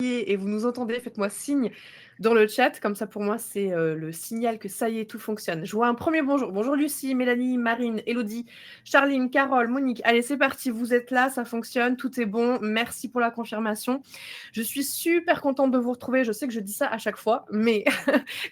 et vous nous entendez, faites-moi signe dans le chat. Comme ça, pour moi, c'est le signal que ça y est, tout fonctionne. Je vois un premier bonjour. Bonjour Lucie, Mélanie, Marine, Elodie, Charline, Carole, Monique. Allez, c'est parti. Vous êtes là, ça fonctionne, tout est bon. Merci pour la confirmation. Je suis super contente de vous retrouver. Je sais que je dis ça à chaque fois, mais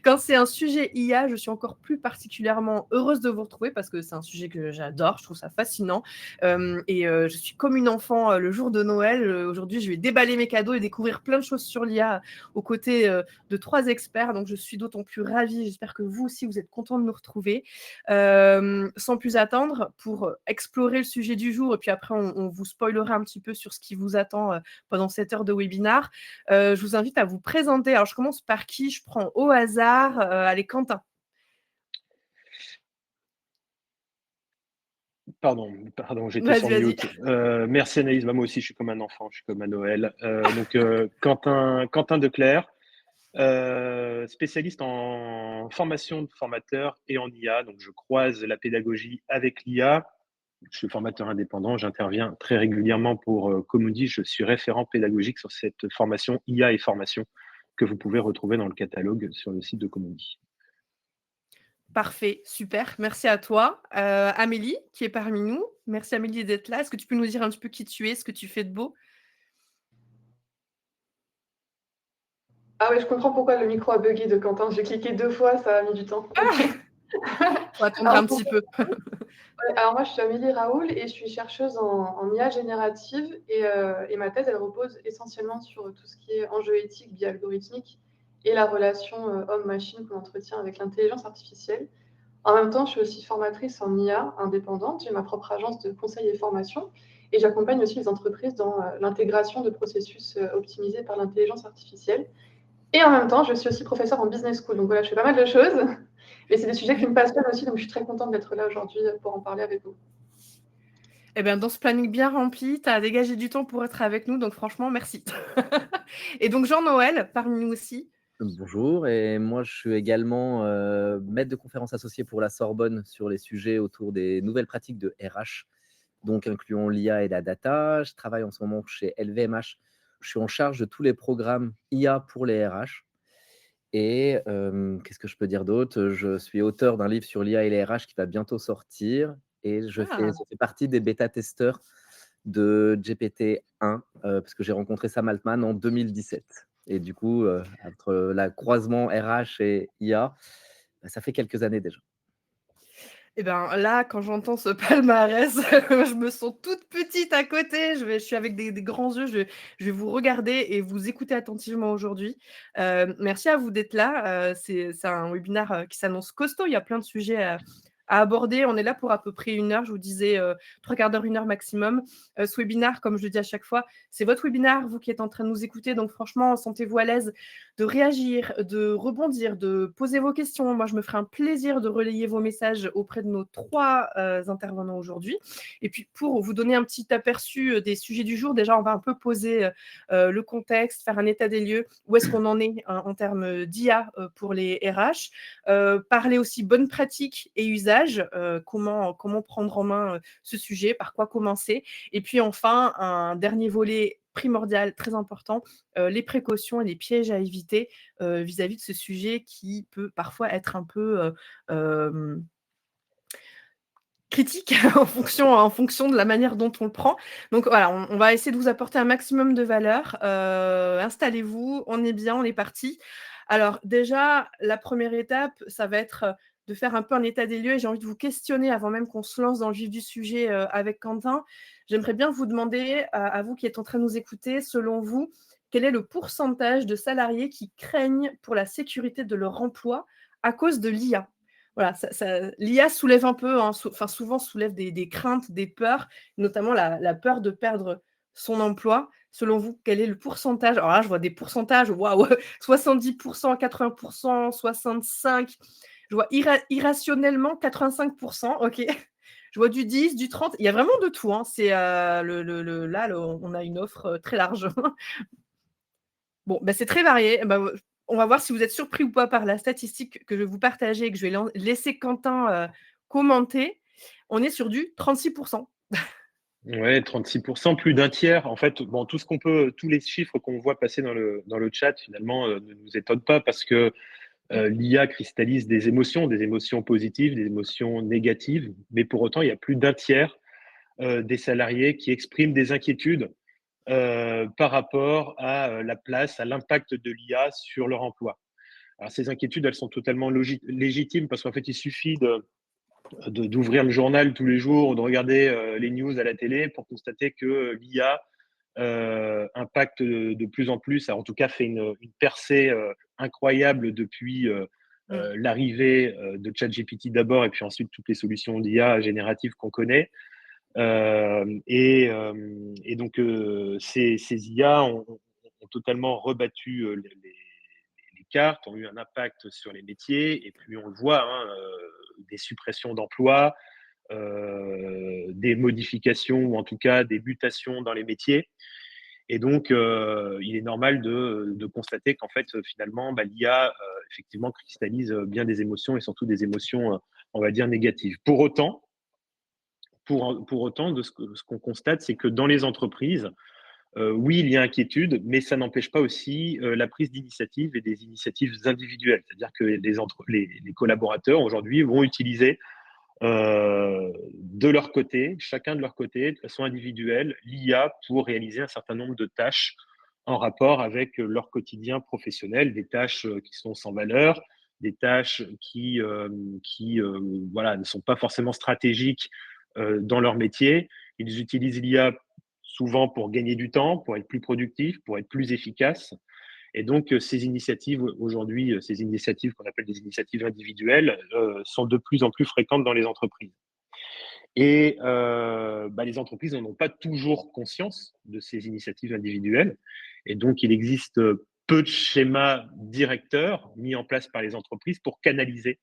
quand c'est un sujet IA, je suis encore plus particulièrement heureuse de vous retrouver parce que c'est un sujet que j'adore. Je trouve ça fascinant. Je suis comme une enfant le jour de Noël. Aujourd'hui, je vais déballer mes cadeaux et découvrir plein de choses sur l'IA aux côtés de 3 experts. Donc, je suis d'autant plus ravie. J'espère que vous aussi, vous êtes contents de nous retrouver. Sans plus attendre, pour explorer le sujet du jour, et puis après, on vous spoilera un petit peu sur ce qui vous attend pendant cette heure de webinar. Je vous invite à vous présenter. Alors, je commence par qui? Je prends au hasard. Allez, Quentin. Pardon, j'étais sur Vas-y. mute. Merci Anaïs, moi aussi je suis comme un enfant, je suis comme à Noël. Quentin Declercq, spécialiste en formation de formateurs et en IA. Donc je croise la pédagogie avec l'IA. Je suis formateur indépendant, j'interviens très régulièrement pour Comody. Je suis référent pédagogique sur cette formation IA et formation que vous pouvez retrouver dans le catalogue sur le site de Comody. Parfait, super. Merci à toi. Amélie, qui est parmi nous. Merci Amélie d'être là. Est-ce que tu peux nous dire un petit peu qui tu es, ce que tu fais de beau? Ah oui, je comprends pourquoi le micro a bugué de Quentin. J'ai cliqué 2 fois, ça a mis du temps. Faut attendre un petit peu. Alors moi, je suis Amélie Raoul et je suis chercheuse en IA générative et ma thèse, elle repose essentiellement sur tout ce qui est enjeux éthiques bialgorithmiques et la relation homme-machine qu'on entretient avec l'intelligence artificielle. En même temps, je suis aussi formatrice en IA indépendante. J'ai ma propre agence de conseil et formation et j'accompagne aussi les entreprises dans l'intégration de processus optimisés par l'intelligence artificielle. Et en même temps, je suis aussi professeure en business school. Donc voilà, je fais pas mal de choses. Mais c'est des sujets qui me passionnent aussi, donc je suis très contente d'être là aujourd'hui pour en parler avec vous. Eh bien, dans ce planning bien rempli, tu as dégagé du temps pour être avec nous, donc franchement, merci. Et donc, Jean-Noël, parmi nous aussi. Bonjour, et moi je suis également maître de conférences associé pour la Sorbonne sur les sujets autour des nouvelles pratiques de RH, donc incluant l'IA et la data. Je travaille en ce moment chez LVMH. Je suis en charge de tous les programmes IA pour les RH. Et qu'est-ce que je peux dire d'autre? Je suis auteur d'un livre sur l'IA et les RH qui va bientôt sortir. Et je fais partie des bêta-testeurs de GPT-1 parce que j'ai rencontré Sam Altman en 2017. Et du coup, entre la croisement RH et IA, ça fait quelques années déjà. Eh bien, là, quand j'entends ce palmarès, je me sens toute petite à côté. Je suis avec des grands yeux. Je vais vous regarder et vous écouter attentivement aujourd'hui. Merci à vous d'être là. C'est un webinaire qui s'annonce costaud. Il y a plein de sujets à aborder. On est là pour à peu près 1 heure. Je vous disais 3/4 d'heure, 1 heure maximum. Ce webinaire, comme je le dis à chaque fois, c'est votre webinaire, vous qui êtes en train de nous écouter. Donc, franchement, sentez-vous à l'aise de réagir, de rebondir, de poser vos questions. Moi, je me ferai un plaisir de relayer vos messages auprès de nos 3 intervenants aujourd'hui. Et puis, pour vous donner un petit aperçu des sujets du jour, déjà, on va un peu poser le contexte, faire un état des lieux, où est-ce qu'on en est en termes d'IA pour les RH, parler aussi bonnes pratiques et usages, comment prendre en main ce sujet, par quoi commencer. Et puis enfin, un dernier volet primordial, très important, les précautions et les pièges à éviter vis-à-vis de ce sujet qui peut parfois être un peu critique en fonction de la manière dont on le prend. Donc voilà, on va essayer de vous apporter un maximum de valeur. Installez-vous, on est bien, on est parti. Alors déjà, la première étape, ça va être de faire un peu un état des lieux et j'ai envie de vous questionner avant même qu'on se lance dans le vif du sujet avec Quentin. J'aimerais bien vous demander, à vous qui êtes en train de nous écouter, selon vous, quel est le pourcentage de salariés qui craignent pour la sécurité de leur emploi à cause de l'IA? Voilà, l'IA soulève un peu, souvent soulève des craintes, des peurs, notamment la peur de perdre son emploi. Selon vous, quel est le pourcentage? Alors là, je vois des pourcentages, waouh, 70%, 80%, 65%. Je vois irrationnellement 85%, ok. Je vois du 10, du 30. Il y a vraiment de tout. Hein. C'est on a une offre très large. Bon, c'est très varié. On va voir si vous êtes surpris ou pas par la statistique que je vais vous partager et que je vais laisser Quentin commenter. On est sur du 36%. Ouais, 36%, plus d'un tiers. En fait, bon, tous les chiffres qu'on voit passer dans le chat, finalement, ne nous étonnent pas parce que l'IA cristallise des émotions positives, des émotions négatives, mais pour autant, il y a plus d'un tiers des salariés qui expriment des inquiétudes par rapport à la place, à l'impact de l'IA sur leur emploi. Alors, ces inquiétudes, elles sont totalement légitimes parce qu'en fait, il suffit d'ouvrir le journal tous les jours ou de regarder les news à la télé pour constater que l'IA impacte de plus en plus, en tout cas fait une percée incroyable depuis l'arrivée de ChatGPT d'abord et puis ensuite toutes les solutions d'IA génératives qu'on connaît. Et donc, ces IA ont totalement rebattu les cartes, ont eu un impact sur les métiers, et puis on le voit, hein, des suppressions d'emplois, des modifications ou en tout cas des mutations dans les métiers. Et donc, il est normal de constater qu'en fait, finalement, l'IA, effectivement, cristallise bien des émotions et surtout des émotions, on va dire, négatives. Pour autant, ce qu'on constate, c'est que dans les entreprises, oui, il y a inquiétude, mais ça n'empêche pas aussi la prise d'initiative et des initiatives individuelles. C'est-à-dire que les collaborateurs aujourd'hui vont utiliser de leur côté, chacun de leur côté, de façon individuelle, l'IA pour réaliser un certain nombre de tâches en rapport avec leur quotidien professionnel, des tâches qui sont sans valeur, des tâches qui voilà, ne sont pas forcément stratégiques dans leur métier. Ils utilisent l'IA souvent pour gagner du temps, pour être plus productifs, pour être plus efficaces. Et donc, ces initiatives aujourd'hui, ces initiatives qu'on appelle des initiatives individuelles, sont de plus en plus fréquentes dans les entreprises. Et les entreprises n'en ont pas toujours conscience de ces initiatives individuelles. Et donc, il existe peu de schémas directeurs mis en place par les entreprises pour canaliser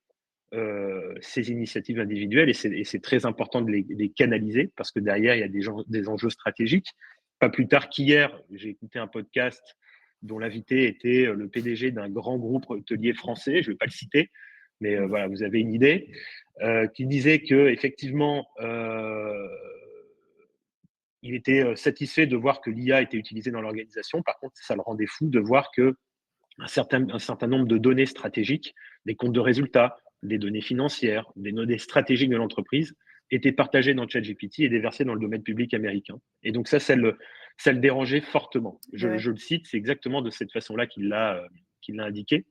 ces initiatives individuelles. Et c'est très important de les canaliser parce que derrière, il y a des enjeux stratégiques. Pas plus tard qu'hier, j'ai écouté un podcast dont l'invité était le PDG d'un grand groupe hôtelier français, je ne vais pas le citer, mais voilà, vous avez une idée, qui disait qu'effectivement, il était satisfait de voir que l'IA était utilisée dans l'organisation. Par contre, ça le rendait fou de voir que un certain nombre de données stratégiques, des comptes de résultats, des données financières, des données stratégiques de l'entreprise étaient partagées dans ChatGPT et déversées dans le domaine public américain. Et donc ça le dérangeait fortement. Je le cite, c'est exactement de cette façon-là qu'il l'a indiqué.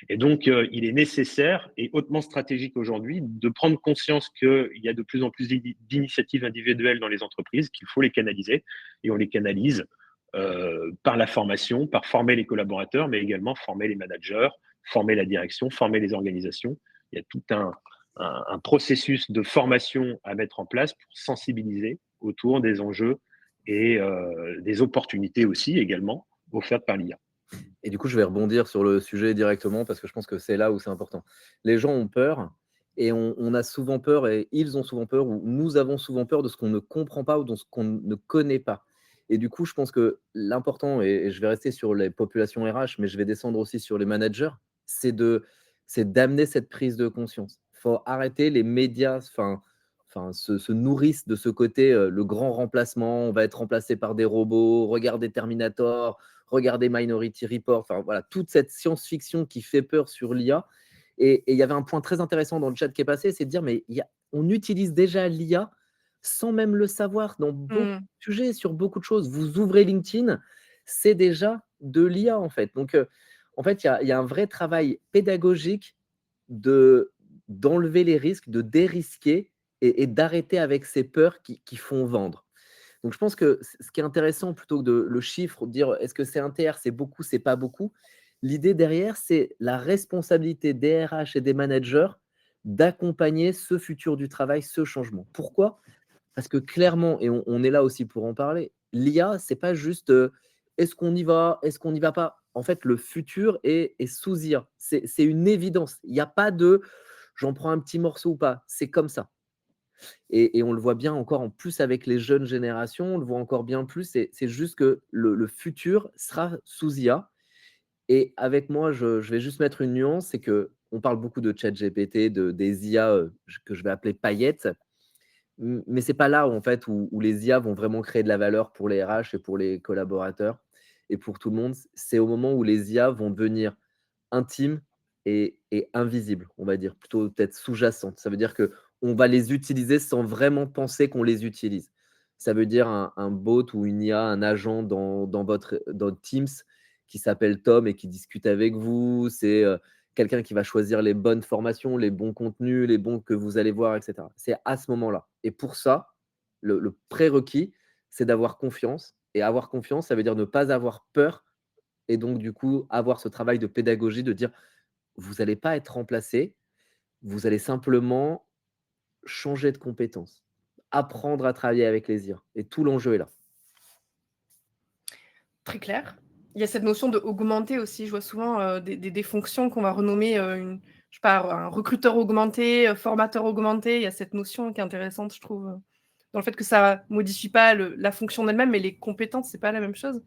Et donc, il est nécessaire et hautement stratégique aujourd'hui de prendre conscience qu'il y a de plus en plus d'initiatives individuelles dans les entreprises, qu'il faut les canaliser, et on les canalise par la formation, par former les collaborateurs, mais également former les managers, former la direction, former les organisations. Il y a tout un processus de formation à mettre en place pour sensibiliser autour des enjeux et des opportunités aussi également offertes par l'IA. Et du coup, je vais rebondir sur le sujet directement parce que je pense que c'est là où c'est important. Les gens ont peur et on a souvent peur et ils ont souvent peur ou nous avons souvent peur de ce qu'on ne comprend pas ou de ce qu'on ne connaît pas. Et du coup, je pense que l'important, et je vais rester sur les populations RH, mais je vais descendre aussi sur les managers, c'est d'amener cette prise de conscience. Il faut arrêter les médias, se nourrissent de ce côté, le grand remplacement, on va être remplacé par des robots, regardez Terminator, regardez Minority Report, enfin voilà, toute cette science-fiction qui fait peur sur l'IA. Et il y avait un point très intéressant dans le chat qui est passé, c'est de dire, mais on utilise déjà l'IA sans même le savoir dans beaucoup de sujets, sur beaucoup de choses. Vous ouvrez LinkedIn, c'est déjà de l'IA en fait. Donc, en fait, il y a un vrai travail pédagogique d'enlever les risques, de dérisquer et d'arrêter avec ces peurs qui font vendre. Donc, je pense que ce qui est intéressant, plutôt que le chiffre, de dire est-ce que c'est un TR, c'est beaucoup, c'est pas beaucoup, l'idée derrière, c'est la responsabilité des RH et des managers d'accompagner ce futur du travail, ce changement. Pourquoi? Parce que clairement, et on est là aussi pour en parler, l'IA, c'est pas juste est-ce qu'on y va, est-ce qu'on n'y va pas. En fait, le futur est sous IA. C'est une évidence. Il n'y a pas de j'en prends un petit morceau ou pas. C'est comme ça. Et on le voit bien encore en plus avec les jeunes générations, on le voit encore bien plus. C'est juste que le futur sera sous IA. Et avec moi, je vais juste mettre une nuance, c'est qu'on parle beaucoup de ChatGPT, des IA que je vais appeler paillettes. Mais c'est pas là où, en fait, où les IA vont vraiment créer de la valeur pour les RH et pour les collaborateurs et pour tout le monde. C'est au moment où les IA vont devenir intimes et invisibles, on va dire, plutôt peut-être sous-jacentes. Ça veut dire que on va les utiliser sans vraiment penser qu'on les utilise. Ça veut dire un bot ou une IA, un agent dans Teams qui s'appelle Tom et qui discute avec vous. C'est, quelqu'un qui va choisir les bonnes formations, les bons contenus, les bons que vous allez voir et cetera. C'est à ce moment-là et pour ça, le prérequis, c'est d'avoir confiance et avoir confiance, ça veut dire ne pas avoir peur et donc du coup, avoir ce travail de pédagogie de dire: «Vous allez pas être remplacé, vous allez simplement changer de compétence, apprendre à travailler avec les IA» et tout l'enjeu est là. Très clair. Il y a cette notion de augmenter aussi. Je vois souvent, des fonctions qu'on va renommer, je sais pas, un recruteur augmenté, formateur augmenté. Il y a cette notion qui est intéressante, je trouve, dans le fait que ça modifie pas la fonction en elle-même, mais les compétences, c'est pas la même chose.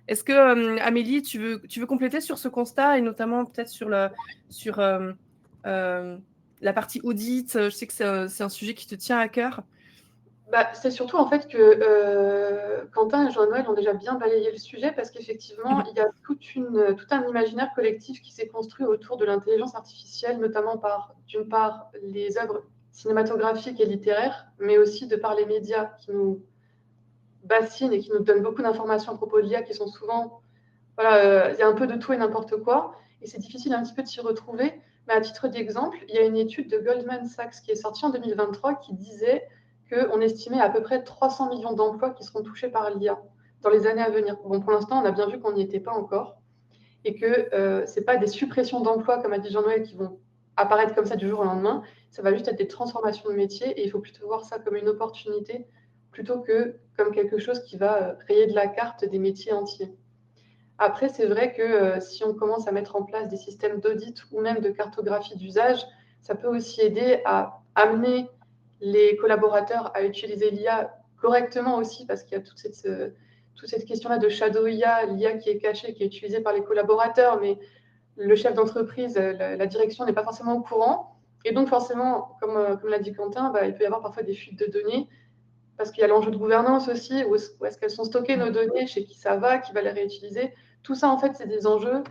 Est-ce que, Amélie, tu veux compléter sur ce constat et notamment peut-être sur, la partie audit? Je sais que c'est un sujet qui te tient à cœur. Bah, c'est surtout en fait que Quentin et Jean-Noël ont déjà bien balayé le sujet parce qu'effectivement, il y a tout un imaginaire collectif qui s'est construit autour de l'intelligence artificielle, notamment par, d'une part, les œuvres cinématographiques et littéraires, mais aussi de par les médias qui nous bassinent et qui nous donnent beaucoup d'informations à propos de l'IA qui sont souvent, voilà, il y a un peu de tout et n'importe quoi, et c'est difficile un petit peu de s'y retrouver. Mais à titre d'exemple, il y a une étude de Goldman Sachs qui est sortie en 2023 qui disait qu'on estimait à peu près 300 millions d'emplois qui seront touchés par l'IA dans les années à venir. Bon, pour l'instant, on a bien vu qu'on n'y était pas encore et que ce n'est pas des suppressions d'emplois, comme a dit Jean-Noël, qui vont apparaître comme ça du jour au lendemain. Ça va juste être des transformations de métiers et il faut plutôt voir ça comme une opportunité plutôt que comme quelque chose qui va rayer de la carte des métiers entiers. Après, c'est vrai que si on commence à mettre en place des systèmes d'audit ou même de cartographie d'usage, ça peut aussi aider à amener les collaborateurs à utiliser l'IA correctement aussi, parce qu'il y a toute cette question-là de shadow IA, l'IA qui est cachée, qui est utilisée par les collaborateurs, mais le chef d'entreprise, la direction n'est pas forcément au courant. Et donc forcément, comme l'a dit Quentin, bah, il peut y avoir parfois des fuites de données, parce qu'il y a l'enjeu de gouvernance aussi, où est-ce qu'elles sont stockées nos données, chez qui ça va, qui va les réutiliser. Tout ça, en fait, c'est des enjeux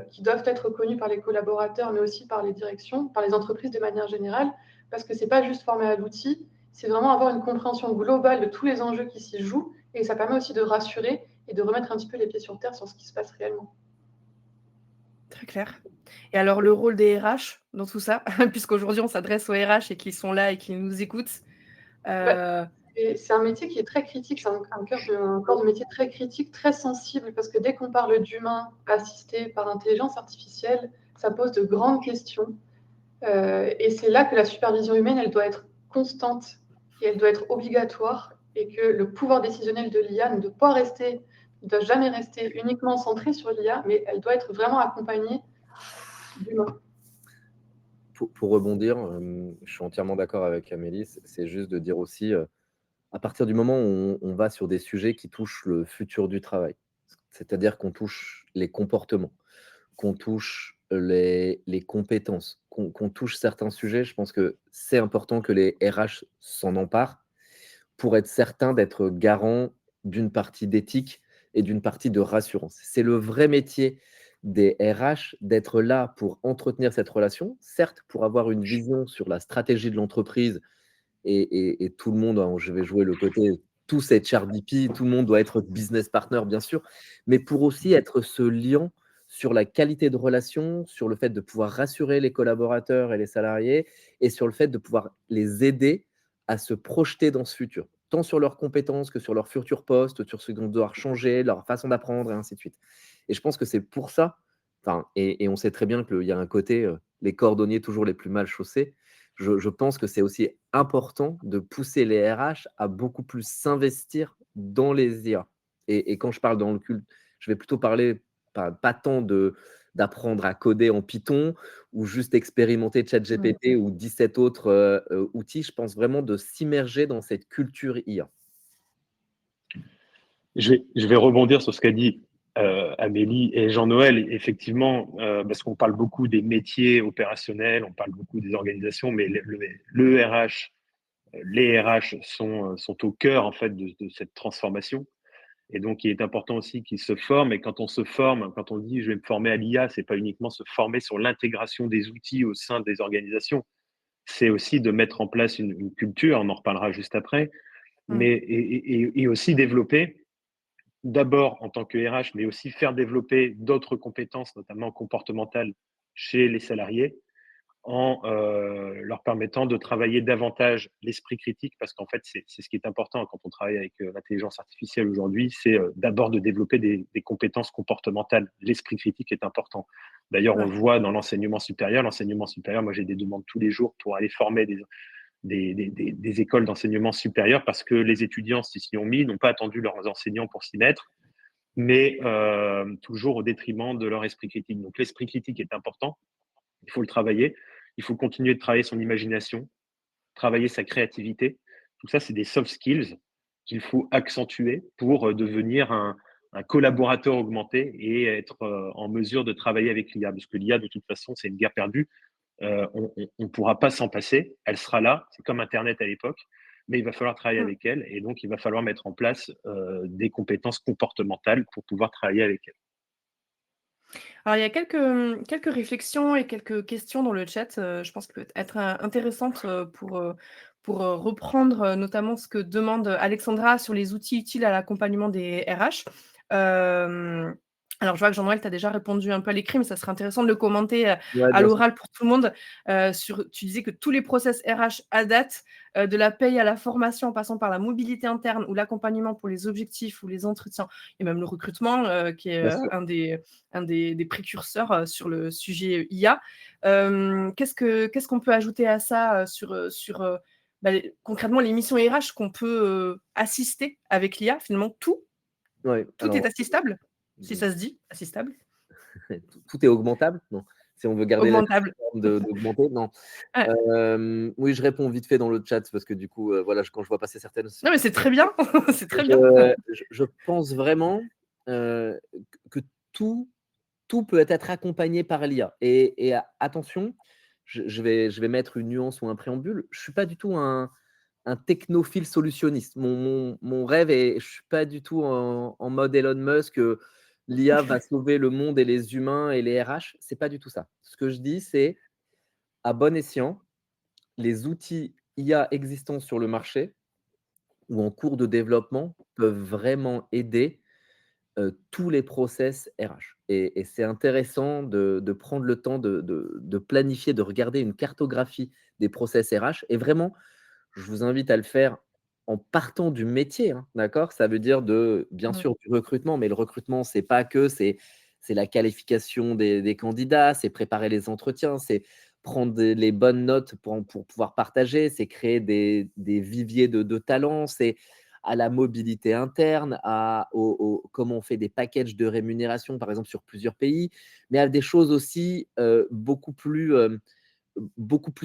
qui doivent être connus par les collaborateurs, mais aussi par les directions, par les entreprises de manière générale, parce que ce n'est pas juste former à l'outil, c'est vraiment avoir une compréhension globale de tous les enjeux qui s'y jouent, et ça permet aussi de rassurer et de remettre un petit peu les pieds sur terre sur ce qui se passe réellement. Très clair. Et alors le rôle des RH dans tout ça, puisqu'aujourd'hui on s'adresse aux RH et qu'ils sont là et qu'ils nous écoutent. Bah, c'est un métier qui est très critique, c'est un corps de métier très critique, très sensible, parce que dès qu'on parle d'humain assisté par intelligence artificielle, ça pose de grandes questions. Et c'est là que la supervision humaine, elle doit être constante et elle doit être obligatoire, et que le pouvoir décisionnel de l'IA ne doit jamais rester uniquement centré sur l'IA, mais elle doit être vraiment accompagnée d'humains. Pour rebondir, je suis entièrement d'accord avec Amélie. C'est juste de dire aussi, à partir du moment où on va sur des sujets qui touchent le futur du travail, c'est-à-dire qu'on touche les comportements, qu'on touche les compétences, qu'on touche certains sujets, je pense que c'est important que les RH s'en emparent pour être certain d'être garant d'une partie d'éthique et d'une partie de rassurance. C'est le vrai métier des RH d'être là pour entretenir cette relation, certes pour avoir une vision sur la stratégie de l'entreprise et tout le monde, hein, je vais jouer le côté tous être HRBP, tout le monde doit être business partner bien sûr, mais pour aussi être ce lien sur la qualité de relation, sur le fait de pouvoir rassurer les collaborateurs et les salariés et sur le fait de pouvoir les aider à se projeter dans ce futur, tant sur leurs compétences que sur leur futur poste, sur ce qu'ils vont devoir changer, leur façon d'apprendre et ainsi de suite. Et je pense que c'est pour ça, enfin, et on sait très bien qu'il y a un côté, les cordonniers toujours les plus mal chaussés. Je pense que c'est aussi important de pousser les RH à beaucoup plus s'investir dans les IA. Et quand je parle dans le culte, je vais plutôt parler pas tant d'apprendre à coder en Python ou juste expérimenter ChatGPT ou 17 autres outils. Je pense vraiment de s'immerger dans cette culture IA. Je vais rebondir sur ce qu'a dit Amélie et Jean-Noël, effectivement, parce qu'on parle beaucoup des métiers opérationnels, on parle beaucoup des organisations, mais le RH les RH sont au cœur en fait de cette transformation. Et donc, il est important aussi qu'ils se forment. Et quand on se forme, quand on dit je vais me former à l'IA, c'est pas uniquement se former sur l'intégration des outils au sein des organisations. C'est aussi de mettre en place une culture, on en reparlera juste après, Mmh. mais et aussi développer d'abord en tant que RH, mais aussi faire développer d'autres compétences, notamment comportementales, chez les salariés, en leur permettant de travailler davantage l'esprit critique, parce qu'en fait, c'est ce qui est important quand on travaille avec l'intelligence artificielle aujourd'hui, c'est d'abord de développer des compétences comportementales. L'esprit critique est important. D'ailleurs, on Ouais. le voit dans l'enseignement supérieur. L'enseignement supérieur, moi, j'ai des demandes tous les jours pour aller former des écoles d'enseignement supérieur parce que les étudiants s'y ont mis, n'ont pas attendu leurs enseignants pour s'y mettre, mais toujours au détriment de leur esprit critique. Donc, l'esprit critique est important. Il faut le travailler. Il faut continuer de travailler son imagination, travailler sa créativité. Tout ça, c'est des soft skills qu'il faut accentuer pour devenir un collaborateur augmenté et être en mesure de travailler avec l'IA. Parce que l'IA, de toute façon, c'est une guerre perdue. On ne pourra pas s'en passer. Elle sera là. C'est comme Internet à l'époque. Mais il va falloir travailler Mmh. avec elle. Et donc, il va falloir mettre en place des compétences comportementales pour pouvoir travailler avec elle. Alors il y a quelques réflexions et quelques questions dans le chat, je pense qu'elles peuvent être, intéressantes, pour reprendre, notamment ce que demande Alexandra sur les outils utiles à l'accompagnement des RH. Hem, alors je vois que Jean-Noël, tu as déjà répondu un peu à l'écrit, mais ça serait intéressant de le commenter, Ouais, à bien sûr. l'oral pour tout le monde. Tu disais que tous les process RH à date, de la paye à la formation en passant par la mobilité interne ou l'accompagnement pour les objectifs ou les entretiens et même le recrutement, qui est, Bien sûr. un des précurseurs sur le sujet IA. Qu'est-ce qu'on peut ajouter à ça sur bah, concrètement les missions RH qu'on peut assister avec l'IA? Finalement, Ouais, tout est alors, assistable, si mmh, ça se dit, assistable, tout est augmentable? Non. Si on veut garder la augmentable. forme d'augmenter? Non. Ouais. Oui, je réponds vite fait dans le chat parce que du coup, voilà, quand je vois passer certaines. Non, mais c'est très bien, c'est très bien. Je pense vraiment que tout, tout peut être accompagné par l'IA. Attention, je vais mettre une nuance ou un préambule. Je ne suis pas du tout un technophile solutionniste. Mon rêve est, je ne suis pas du tout en mode Elon Musk, l'IA va sauver le monde et les humains et les RH. Ce n'est pas du tout ça. Ce que je dis, c'est à bon escient, les outils IA existants sur le marché ou en cours de développement peuvent vraiment aider tous les process RH. Et c'est intéressant de prendre le temps de planifier, de regarder une cartographie des process RH. Et vraiment, je vous invite à le faire en partant du métier, hein, d'accord? Ça veut dire bien Mmh. sûr, du recrutement, mais le recrutement, c'est pas que, c'est la qualification des candidats, c'est préparer les entretiens, c'est prendre les bonnes notes pour pouvoir partager, c'est créer des viviers de talents, c'est à la mobilité interne, comment on fait des packages de rémunération, par exemple, sur plusieurs pays, mais à des choses aussi beaucoup plus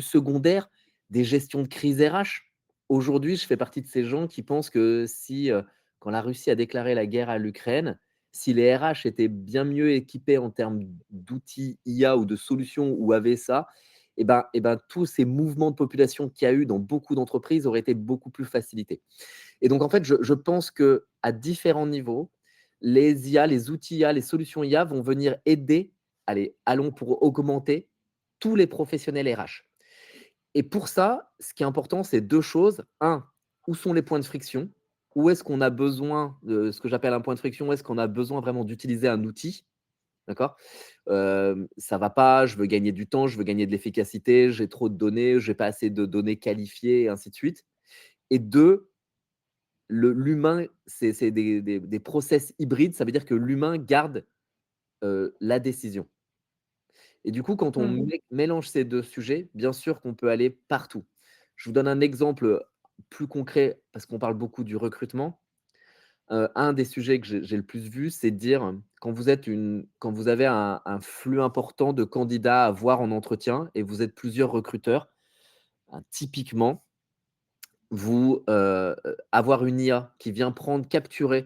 secondaires, des gestions de crise RH. Aujourd'hui, je fais partie de ces gens qui pensent que si, quand la Russie a déclaré la guerre à l'Ukraine, si les RH étaient bien mieux équipés en termes d'outils IA ou de solutions ou avaient ça, et ben, tous ces mouvements de population qu'il y a eu dans beaucoup d'entreprises auraient été beaucoup plus facilités. Et donc, en fait, je pense qu'à différents niveaux, les IA, les outils IA, les solutions IA vont venir aider, allez, allons pour augmenter tous les professionnels RH. Et pour ça, ce qui est important, c'est deux choses. Un, où sont les points de friction? Où est-ce qu'on a besoin de ce que j'appelle un point de friction? Où est-ce qu'on a besoin vraiment d'utiliser un outil? D'accord? Ça va pas, je veux gagner du temps, je veux gagner de l'efficacité, j'ai trop de données, j'ai pas assez de données qualifiées, et ainsi de suite. Et deux, l'humain, c'est des process hybrides, ça veut dire que l'humain garde la décision. Et du coup, quand on Mmh. mélange ces 2 sujets, bien sûr qu'on peut aller partout. Je vous donne un exemple plus concret parce qu'on parle beaucoup du recrutement. Un des sujets que j'ai le plus vu, c'est de dire quand vous avez un flux important de candidats à voir en entretien et vous êtes plusieurs recruteurs, typiquement, avoir une IA qui vient capturer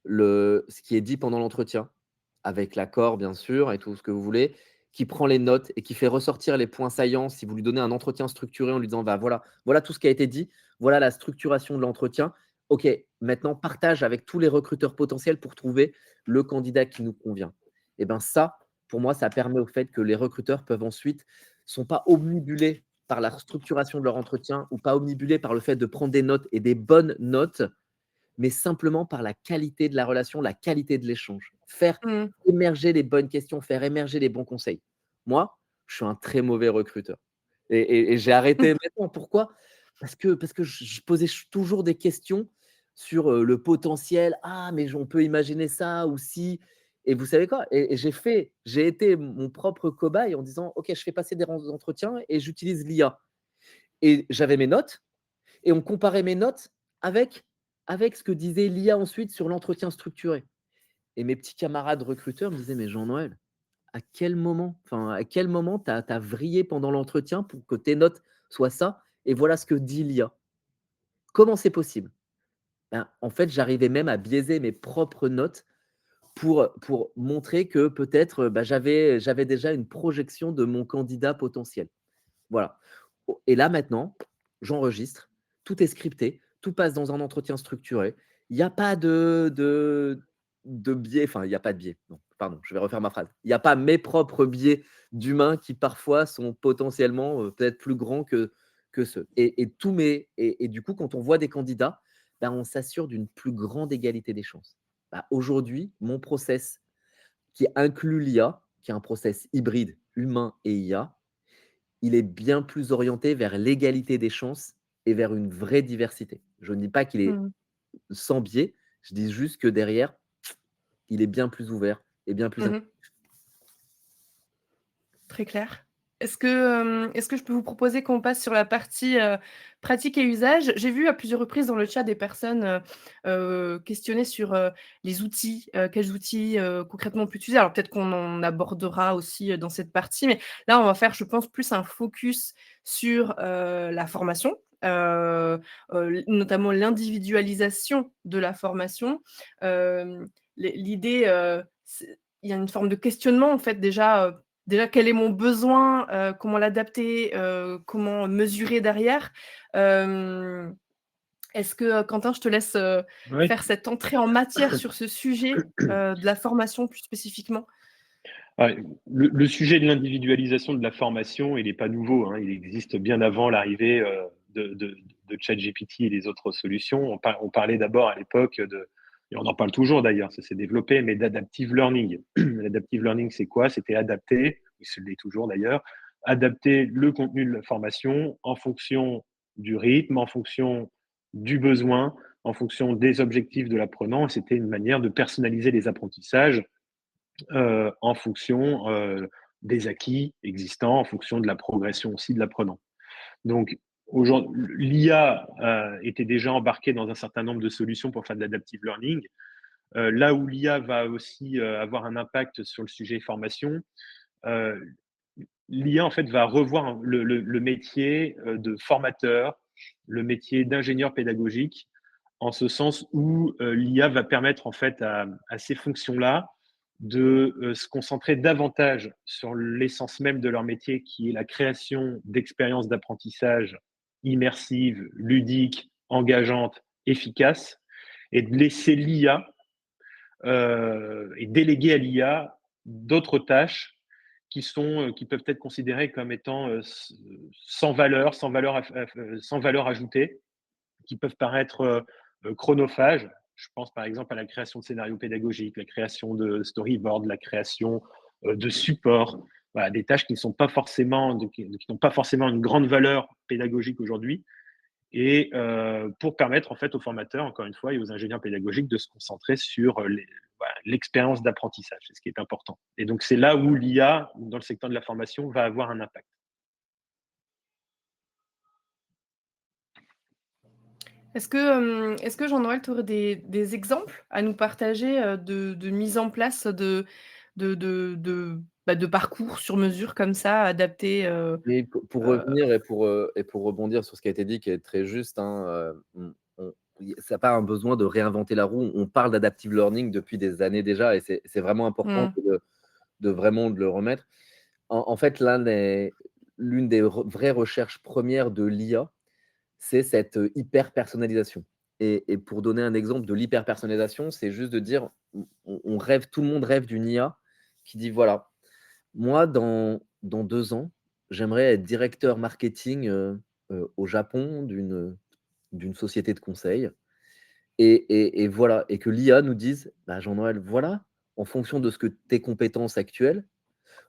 ce qui est dit pendant l'entretien, avec l'accord bien sûr et tout ce que vous voulez, qui prend les notes et qui fait ressortir les points saillants. Si vous lui donnez un entretien structuré en lui disant, bah, voilà tout ce qui a été dit, voilà la structuration de l'entretien. OK, maintenant partage avec tous les recruteurs potentiels pour trouver le candidat qui nous convient. Et bien ça, pour moi, ça permet au fait que les recruteurs peuvent ensuite, sont pas omnibulés par la structuration de leur entretien ou pas omnibulés par le fait de prendre des notes et des bonnes notes, mais simplement par la qualité de la relation, la qualité de l'échange. Faire Mmh. émerger les bonnes questions, faire émerger les bons conseils. Moi, je suis un très mauvais recruteur et j'ai arrêté maintenant. Pourquoi? Parce que je posais toujours des questions sur, le potentiel. «Ah, mais on peut imaginer ça ou si» et vous savez quoi? Et j'ai été mon propre cobaye en disant: «OK, je fais passer des entretiens et j'utilise l'IA» et j'avais mes notes et on comparait mes notes avec ce que disait l'IA ensuite sur l'entretien structuré et mes petits camarades recruteurs me disaient: «Mais Jean-Noël, à quel moment tu as vrillé pendant l'entretien pour que tes notes soient ça et voilà ce que dit l'IA? Comment c'est possible?» Ben, en fait, j'arrivais même à biaiser mes propres notes pour montrer que peut-être, bah, j'avais déjà une projection de mon candidat potentiel. Voilà. Et là maintenant, j'enregistre, tout est scripté, tout passe dans un entretien structuré. Il n'y a pas de biais, enfin, il n'y a pas de biais. Non, pardon, je vais refaire ma phrase. Il n'y a pas mes propres biais d'humains qui parfois sont potentiellement, peut-être plus grands que ceux et tous mes et du coup, quand on voit des candidats, ben, on s'assure d'une plus grande égalité des chances. Bah, aujourd'hui, mon process qui inclut l'IA, qui est un process hybride humain et IA, il est bien plus orienté vers l'égalité des chances et vers une vraie diversité. Je ne dis pas qu'il est Mmh. sans biais, je dis juste que derrière, il est bien plus ouvert et bien plus Mmh. Très clair. Est-ce que je peux vous proposer qu'on passe sur la partie, pratique et usage? J'ai vu à plusieurs reprises dans le chat des personnes, questionner sur, les outils, quels outils, concrètement on peut utiliser? Alors peut-être qu'on en abordera aussi, dans cette partie, mais là on va faire, je pense, plus un focus sur, la formation, notamment l'individualisation de la formation. L'idée, c'est il y a une forme de questionnement en fait déjà, quel est mon besoin? Comment l'adapter? Comment mesurer derrière? Hem, Est-ce que, Quentin, je te laisse, Oui. faire cette entrée en matière sur ce sujet, de la formation plus spécifiquement? Ouais, le sujet de l'individualisation de la formation, il n'est pas nouveau, hein. Il existe bien avant l'arrivée de ChatGPT et des autres solutions. On parlait d'abord à l'époque et on en parle toujours d'ailleurs, ça s'est développé, mais d'adaptive learning. L'adaptive learning, c'est quoi? C'était adapter, et ce l'est toujours d'ailleurs, adapter le contenu de la formation en fonction du rythme, en fonction du besoin, en fonction des objectifs de l'apprenant. C'était une manière de personnaliser les apprentissages en fonction des acquis existants, en fonction de la progression aussi de l'apprenant. Donc, l'IA était déjà embarquée dans un certain nombre de solutions pour faire de l'adaptive learning. Là où l'IA va aussi avoir un impact sur le sujet formation, euh, l'IA en fait va revoir le métier de formateur, le métier d'ingénieur pédagogique, en ce sens où l'IA va permettre en fait à ces fonctions-là de se concentrer davantage sur l'essence même de leur métier, qui est la création d'expériences d'apprentissage immersives, ludiques, engageantes, efficaces, et de laisser l'IA et déléguer à l'IA d'autres tâches qui peuvent être considérées comme étant sans valeur ajoutée, qui peuvent paraître chronophages. Je pense par exemple à la création de scénarios pédagogiques, la création de storyboards, la création de supports, voilà, des tâches qui n'ont pas forcément une grande valeur pédagogique aujourd'hui, et pour permettre en fait aux formateurs, encore une fois, et aux ingénieurs pédagogiques de se concentrer sur voilà, l'expérience d'apprentissage, c'est ce qui est important. Et donc c'est là où l'IA, dans le secteur de la formation, va avoir un impact. Est-ce que Jean-Noël, tu aurais des exemples à nous partager, de mise en place de parcours sur mesure comme ça, adaptés, Et pour heu revenir et pour rebondir sur ce qui a été dit, qui est très juste, hein, ça n'a pas un besoin de réinventer la roue. On parle d'adaptive learning depuis des années déjà et c'est vraiment important mmh, de vraiment de le remettre. En fait, l'une des vraies recherches premières de l'IA, c'est cette hyper personnalisation. Et pour donner un exemple de l'hyper personnalisation, c'est juste de dire, on rêve, tout le monde rêve d'une IA qui dit voilà, moi dans 2 ans, j'aimerais être directeur marketing au Japon d'une société de conseil. Et voilà, et que l'IA nous dise bah, Jean-Noël, voilà, en fonction de ce que tes compétences actuelles,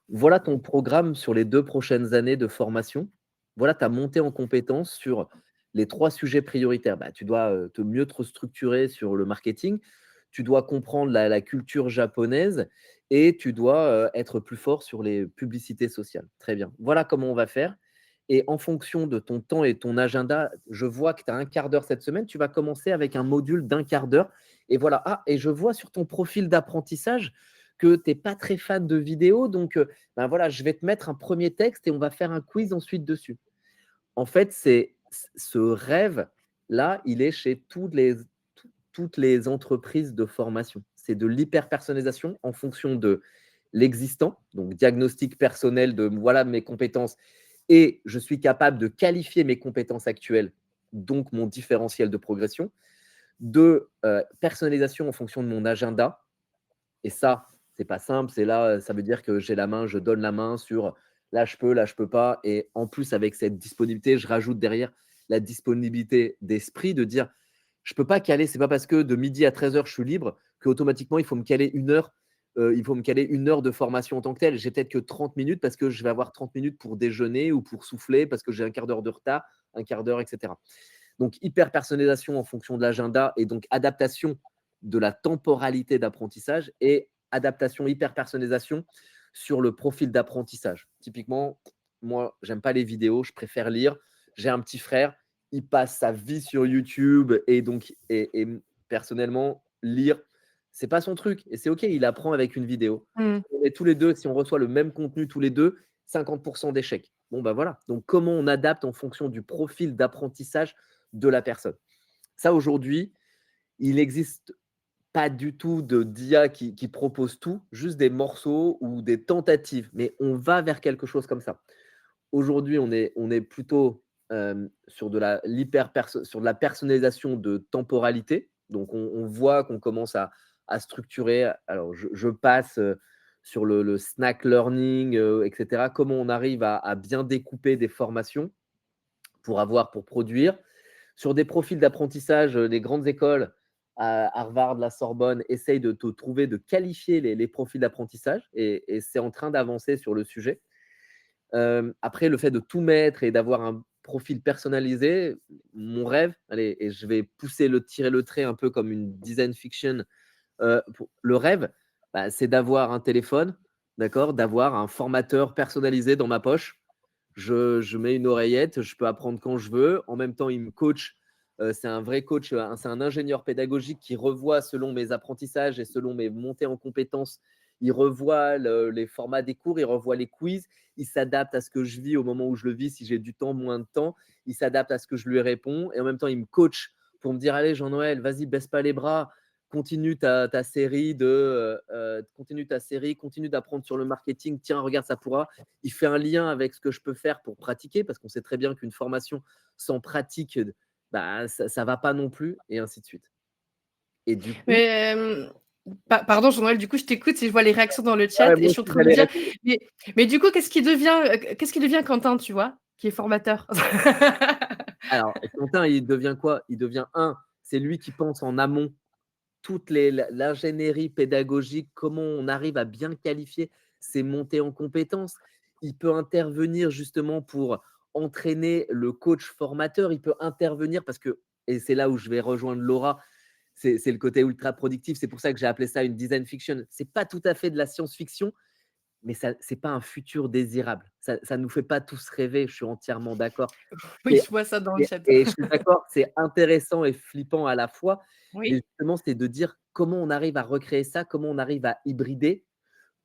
voilà ton programme sur les 2 prochaines années de formation. Voilà ta montée en compétences sur les 3 sujets prioritaires. Bah, tu dois mieux te structurer sur le marketing, tu dois comprendre la culture japonaise et tu dois être plus fort sur les publicités sociales. Très bien. Voilà comment on va faire. Et en fonction de ton temps et ton agenda, je vois que tu as un quart d'heure cette semaine, tu vas commencer avec un module d'un quart d'heure. Et voilà. Ah, et je vois sur ton profil d'apprentissage que tu n'es pas très fan de vidéos. Donc, ben voilà, je vais te mettre un premier texte et on va faire un quiz ensuite dessus. En fait, ce rêve-là, il est chez toutes les entreprises de formation. C'est de l'hyper-personnalisation en fonction de l'existant, donc diagnostic personnel de voilà mes compétences et je suis capable de qualifier mes compétences actuelles, donc mon différentiel de progression, de personnalisation en fonction de mon agenda. Et ça, c'est pas simple. C'est là, ça veut dire que j'ai la main, je donne la main sur là je peux pas. Et en plus, avec cette disponibilité, je rajoute derrière la disponibilité d'esprit de dire je peux pas caler. C'est pas parce que de midi à 13h, je suis libre qu'automatiquement, il faut me caler 1 heure. Il faut me caler 1 heure de formation en tant que telle. J'ai peut-être que 30 minutes parce que je vais avoir 30 minutes pour déjeuner ou pour souffler parce que j'ai un quart d'heure de retard, un quart d'heure, etc. Donc, hyper personnalisation en fonction de l'agenda et donc adaptation de la temporalité d'apprentissage et adaptation, hyper personnalisation sur le profil d'apprentissage. Typiquement, moi, j'aime pas les vidéos, je préfère lire. J'ai un petit frère, il passe sa vie sur YouTube et donc, et personnellement, lire, c'est pas son truc et c'est OK, il apprend avec une vidéo. Mmh. Et tous les deux, si on reçoit le même contenu tous les deux, 50% d'échecs. Bon, ben voilà. Donc, comment on adapte en fonction du profil d'apprentissage de la personne. Ça, aujourd'hui, il n'existe pas du tout d'IA qui propose tout, juste des morceaux ou des tentatives, mais on va vers quelque chose comme ça. Aujourd'hui, on est plutôt sur sur de la personnalisation de temporalité. Donc, on voit qu'on commence à structurer. Alors, je passe sur le snack learning, etc. Comment on arrive à bien découper des formations pour produire. Sur des profils d'apprentissage, les grandes écoles, Harvard, la Sorbonne, essayent de te trouver, de qualifier les profils d'apprentissage et c'est en train d'avancer sur le sujet. Après, le fait de tout mettre et d'avoir un profil personnalisé, mon rêve, allez, et je vais tirer le trait un peu comme une design fiction. Le rêve, bah, c'est d'avoir un téléphone, d'accord, d'avoir un formateur personnalisé dans ma poche. Je mets une oreillette, je peux apprendre quand je veux. En même temps, il me coach. C'est un vrai coach, c'est un ingénieur pédagogique qui revoit selon mes apprentissages et selon mes montées en compétences. Il revoit les formats des cours, il revoit les quiz. Il s'adapte à ce que je vis au moment où je le vis, si j'ai du temps, moins de temps. Il s'adapte à ce que je lui réponds. Et en même temps, il me coach pour me dire allez, Jean-Noël, vas-y, baisse pas les bras. Continue ta série, continue d'apprendre sur le marketing. Tiens, regarde, ça pourra. Il fait un lien avec ce que je peux faire pour pratiquer, parce qu'on sait très bien qu'une formation sans pratique, bah, ça ne va pas non plus, et ainsi de suite. Et du coup, Mais pardon, Jean-Noël, du coup, je t'écoute et je vois les réactions dans le chat ouais, et je moi suis en aussi, train de me j'allais dire, répondre. mais du coup, qu'est-ce qui devient Quentin, tu vois, qui est formateur? Alors, Quentin, il devient quoi? Il devient c'est lui qui pense en amont l'ingénierie pédagogique, comment on arrive à bien qualifier ces montées en compétences. Il peut intervenir justement pour entraîner le coach formateur. Il peut intervenir parce que, et c'est là où je vais rejoindre Laura, c'est le côté ultra productif. C'est pour ça que j'ai appelé ça une design fiction. C'est pas tout à fait de la science-fiction, mais ça, c'est pas un futur désirable. Ça nous fait pas tous rêver. Je suis entièrement d'accord. Oui, Et je vois ça dans le chat. et je suis d'accord, c'est intéressant et flippant à la fois, mais Oui. justement, c'est de dire comment on arrive à recréer ça, comment on arrive à hybrider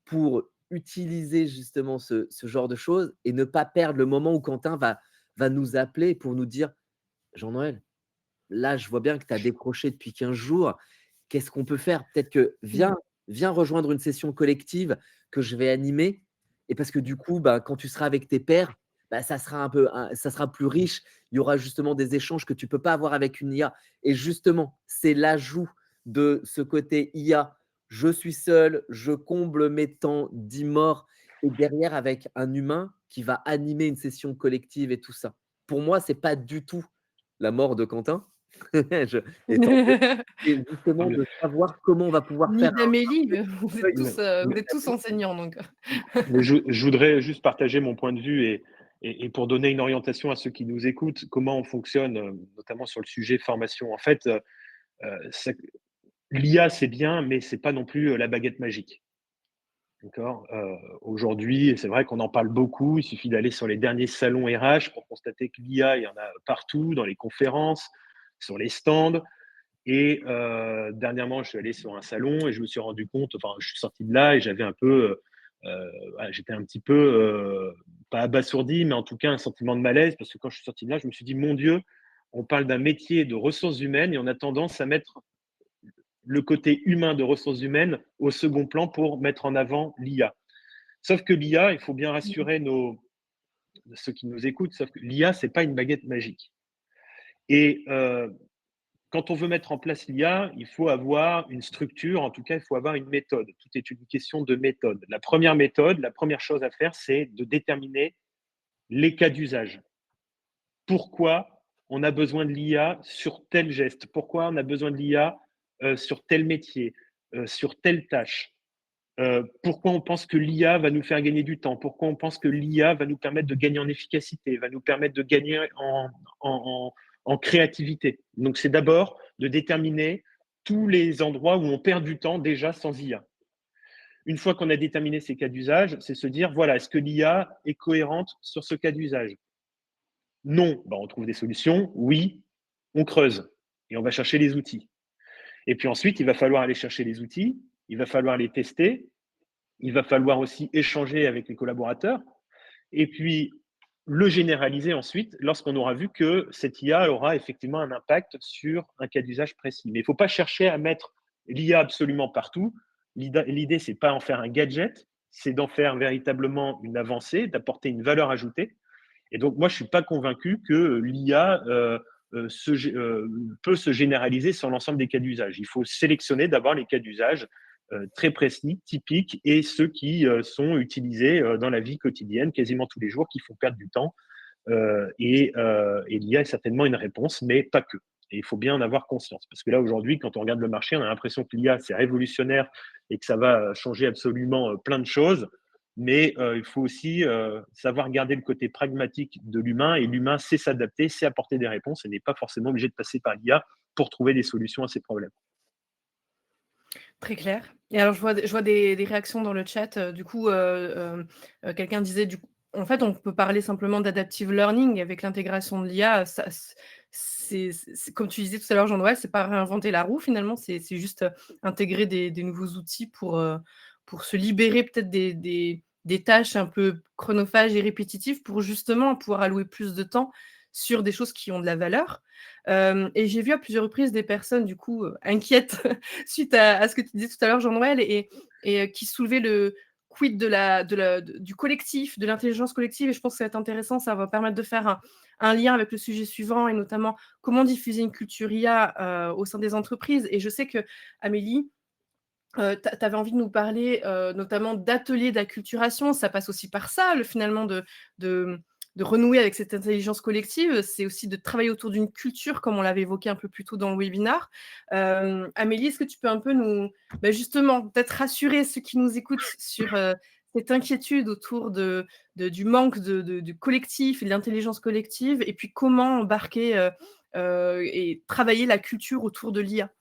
pour utiliser justement ce genre de choses et ne pas perdre le moment où Quentin va nous appeler pour nous dire: «Jean-Noël, là, je vois bien que tu as décroché depuis 15 jours. Qu'est-ce qu'on peut faire? Peut-être que Mmh. viens rejoindre une session collective que je vais animer Et parce que du coup, quand tu seras avec tes pairs, ça sera ça sera plus riche. Il y aura justement des échanges que tu peux pas avoir avec une IA. Et justement, c'est l'ajout de ce côté IA. Je suis seul, je comble mes temps d'immort et derrière avec un humain qui va animer une session collective et tout ça. Pour moi, c'est pas du tout la mort de Quentin. Je et tant mieux. C'est Non, justement de savoir comment on va pouvoir Ni faire d'Amélie, mais, vous mais- êtes tous enseignants, donc. mais je voudrais juste partager mon point de vue et pour donner une orientation à ceux qui nous écoutent, comment on fonctionne, notamment sur le sujet formation. En fait, l'IA, c'est bien, mais c'est pas non plus la baguette magique. D'accord. Aujourd'hui, c'est vrai qu'on en parle beaucoup. Il suffit d'aller sur les derniers salons RH pour constater que l'IA, il y en a partout, dans les conférences, sur les stands. Et dernièrement, je suis allé sur un salon et je me suis rendu compte, enfin, je suis sorti de là et j'avais un peu, j'étais un petit peu, pas abasourdi, mais en tout cas un sentiment de malaise parce que quand je suis sorti de là, je me suis dit, mon Dieu, on parle d'un métier de ressources humaines et on a tendance à mettre le côté humain de ressources humaines au second plan pour mettre en avant l'IA. Sauf que l'IA, il faut bien rassurer ceux qui nous écoutent, sauf que l'IA, ce n'est pas une baguette magique. Et quand on veut mettre en place l'IA, il faut avoir une structure, en tout cas, il faut avoir une méthode. Tout est une question de méthode. La première méthode, la première chose à faire, c'est de déterminer les cas d'usage. Pourquoi on a besoin de l'IA sur tel geste? Pourquoi on a besoin de l'IA sur tel métier, sur telle tâche? Pourquoi on pense que l'IA va nous faire gagner du temps? Pourquoi on pense que l'IA va nous permettre de gagner en efficacité, va nous permettre de gagner en créativité? Donc, c'est d'abord de déterminer tous les endroits où on perd du temps déjà sans IA. Une fois qu'on a déterminé ces cas d'usage, c'est se dire, voilà, est-ce que l'IA est cohérente sur ce cas d'usage? Non, on trouve des solutions. Oui, on creuse et on va chercher les outils. Et puis ensuite, il va falloir aller chercher les outils, il va falloir les tester, il va falloir aussi échanger avec les collaborateurs et puis le généraliser ensuite lorsqu'on aura vu que cette IA aura effectivement un impact sur un cas d'usage précis. Mais il ne faut pas chercher à mettre l'IA absolument partout. L'idée, c'est pas en faire un gadget, c'est d'en faire véritablement une avancée, d'apporter une valeur ajoutée. Et donc, moi, je ne suis pas convaincu que l'IA peut se généraliser sur l'ensemble des cas d'usage. Il faut sélectionner d'abord les cas d'usage très précis, typiques, et ceux qui sont utilisés dans la vie quotidienne, quasiment tous les jours, qui font perdre du temps. Et l'IA est certainement une réponse, mais pas que. Et il faut bien en avoir conscience. Parce que là, aujourd'hui, quand on regarde le marché, on a l'impression que l'IA, c'est révolutionnaire et que ça va changer absolument plein de choses. Mais il faut aussi savoir garder le côté pragmatique de l'humain. Et l'humain sait s'adapter, sait apporter des réponses et n'est pas forcément obligé de passer par l'IA pour trouver des solutions à ces problèmes. Très clair. Et alors, je vois des réactions dans le chat. Quelqu'un disait, en fait, on peut parler simplement d'adaptive learning avec l'intégration de l'IA. C'est comme tu disais tout à l'heure, Jean-Noël, c'est pas réinventer la roue finalement, c'est juste intégrer des nouveaux outils pour se libérer peut-être des tâches un peu chronophages et répétitives pour justement pouvoir allouer plus de temps sur des choses qui ont de la valeur. Et j'ai vu à plusieurs reprises des personnes du coup inquiètes suite à ce que tu disais tout à l'heure, Jean-Noël, et qui soulevait le quid du collectif, de l'intelligence collective. Et je pense que ça va être intéressant, ça va permettre de faire un lien avec le sujet suivant, et notamment comment diffuser une culture IA au sein des entreprises. Et je sais que, Amélie, tu avais envie de nous parler notamment d'ateliers d'acculturation. Ça passe aussi par ça, finalement, de renouer avec cette intelligence collective. C'est aussi de travailler autour d'une culture, comme on l'avait évoqué un peu plus tôt dans le webinaire. Amélie, est-ce que tu peux un peu justement, peut-être rassurer ceux qui nous écoutent sur cette inquiétude autour du manque du collectif et de l'intelligence collective, et puis comment embarquer et travailler la culture autour de l'IA?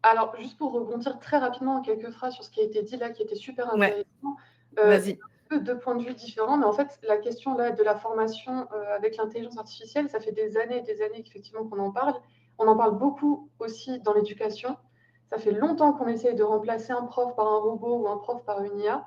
Alors, juste pour rebondir très rapidement en quelques phrases sur ce qui a été dit là, qui était super Ouais, intéressant. vas-y. Deux points de vue différents, mais en fait, la question là de la formation avec l'intelligence artificielle, ça fait des années et des années effectivement qu'on en parle. On en parle beaucoup aussi dans l'éducation. Ça fait longtemps qu'on essaye de remplacer un prof par un robot ou un prof par une IA.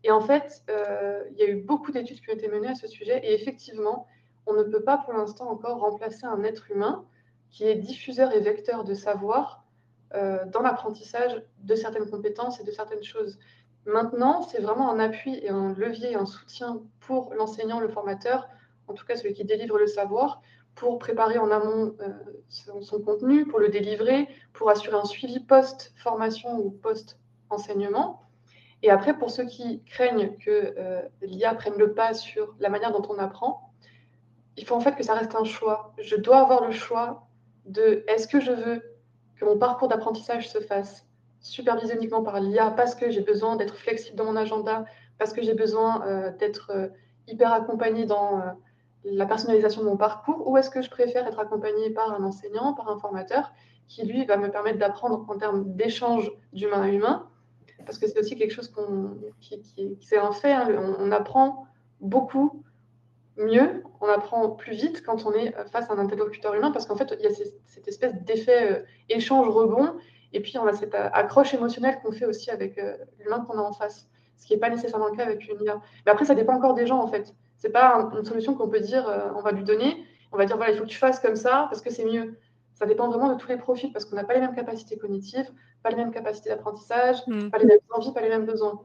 Et en fait, il y a eu beaucoup d'études qui ont été menées à ce sujet. Et effectivement, on ne peut pas pour l'instant encore remplacer un être humain qui est diffuseur et vecteur de savoir dans l'apprentissage de certaines compétences et de certaines choses. Maintenant, c'est vraiment un appui et un levier, un soutien pour l'enseignant, le formateur, en tout cas celui qui délivre le savoir, pour préparer en amont son contenu, pour le délivrer, pour assurer un suivi post-formation ou post-enseignement. Et après, pour ceux qui craignent que l'IA prenne le pas sur la manière dont on apprend, il faut en fait que ça reste un choix. Je dois avoir le choix de est-ce que je veux que mon parcours d'apprentissage se fasse supervisé uniquement par l'IA parce que j'ai besoin d'être flexible dans mon agenda, parce que j'ai besoin d'être hyper accompagnée dans la personnalisation de mon parcours, ou est-ce que je préfère être accompagnée par un enseignant, par un formateur, qui lui va me permettre d'apprendre en termes d'échange d'humain à humain, parce que c'est aussi quelque chose qui c'est un fait, hein, on apprend beaucoup mieux, on apprend plus vite quand on est face à un interlocuteur humain, parce qu'en fait, il y a cette espèce d'effet échange-rebond, et puis on a cette accroche émotionnelle qu'on fait aussi avec l'humain qu'on a en face, ce qui n'est pas nécessairement le cas avec une IA. Mais après, ça dépend encore des gens, en fait. C'est pas une solution qu'on peut dire, on va lui donner, on va dire, voilà, il faut que tu fasses comme ça, parce que c'est mieux. Ça dépend vraiment de tous les profils, parce qu'on n'a pas les mêmes capacités cognitives, pas les mêmes capacités d'apprentissage, pas les mêmes envies, pas les mêmes besoins.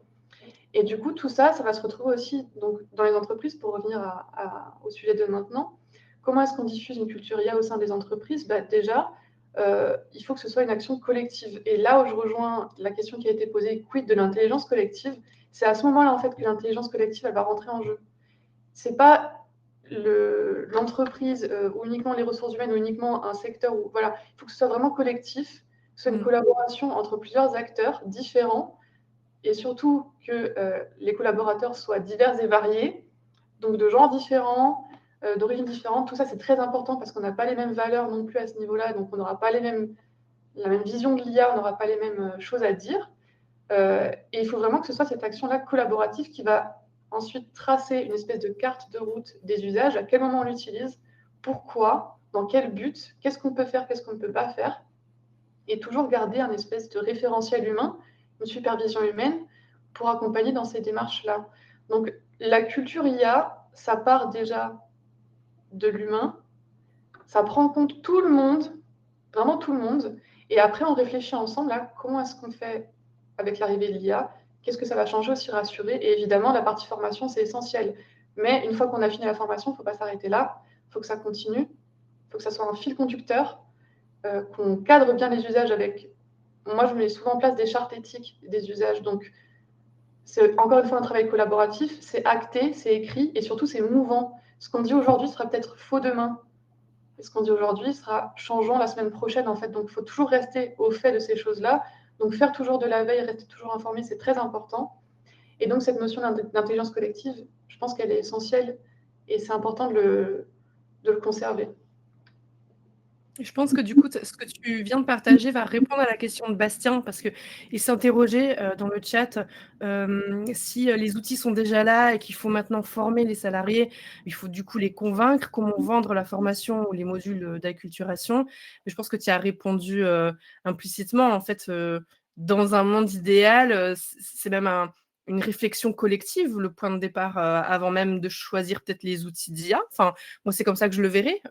Et du coup, tout ça, ça va se retrouver aussi donc, dans les entreprises, pour revenir au sujet de maintenant. Comment est-ce qu'on diffuse une culture IA au sein des entreprises? Déjà, il faut que ce soit une action collective. Et là où je rejoins la question qui a été posée, quid de l'intelligence collective, c'est à ce moment-là en fait que l'intelligence collective elle va rentrer en jeu. C'est pas l'entreprise ou uniquement les ressources humaines ou uniquement un secteur où voilà, il faut que ce soit vraiment collectif, que ce soit une collaboration entre plusieurs acteurs différents et surtout que les collaborateurs soient divers et variés, donc de genres différents, d'origines différentes. Tout ça, c'est très important parce qu'on n'a pas les mêmes valeurs non plus à ce niveau-là, donc on n'aura pas la même vision de l'IA, on n'aura pas les mêmes choses à dire. Et il faut vraiment que ce soit cette action-là collaborative qui va ensuite tracer une espèce de carte de route des usages, à quel moment on l'utilise, pourquoi, dans quel but, qu'est-ce qu'on peut faire, qu'est-ce qu'on ne peut pas faire, et toujours garder un espèce de référentiel humain, une supervision humaine pour accompagner dans ces démarches-là. Donc la culture IA, ça part déjà de l'humain, ça prend en compte tout le monde, vraiment tout le monde, et après on réfléchit ensemble à comment est-ce qu'on fait avec l'arrivée de l'IA, qu'est-ce que ça va changer aussi, rassurer, et évidemment la partie formation c'est essentiel. Mais une fois qu'on a fini la formation, il ne faut pas s'arrêter là, il faut que ça continue, il faut que ça soit un fil conducteur, qu'on cadre bien les usages avec. Moi, je mets souvent en place des chartes éthiques des usages. Donc, c'est encore une fois un travail collaboratif. C'est acté, c'est écrit et surtout, c'est mouvant. Ce qu'on dit aujourd'hui sera peut-être faux demain. Et ce qu'on dit aujourd'hui sera changeant la semaine prochaine, en fait. Donc, il faut toujours rester au fait de ces choses-là. Donc, faire toujours de la veille, rester toujours informé, c'est très important. Et donc, cette notion d'intelligence collective, je pense qu'elle est essentielle et c'est important de le conserver. Je pense que du coup, ce que tu viens de partager va répondre à la question de Bastien, parce qu'il s'interrogeait dans le chat si les outils sont déjà là et qu'il faut maintenant former les salariés, il faut du coup les convaincre, comment vendre la formation ou les modules d'acculturation. Mais je pense que tu as répondu implicitement. En fait, dans un monde idéal, c'est même une réflexion collective, le point de départ, avant même de choisir peut-être les outils d'IA. Enfin, moi, c'est comme ça que je le verrais.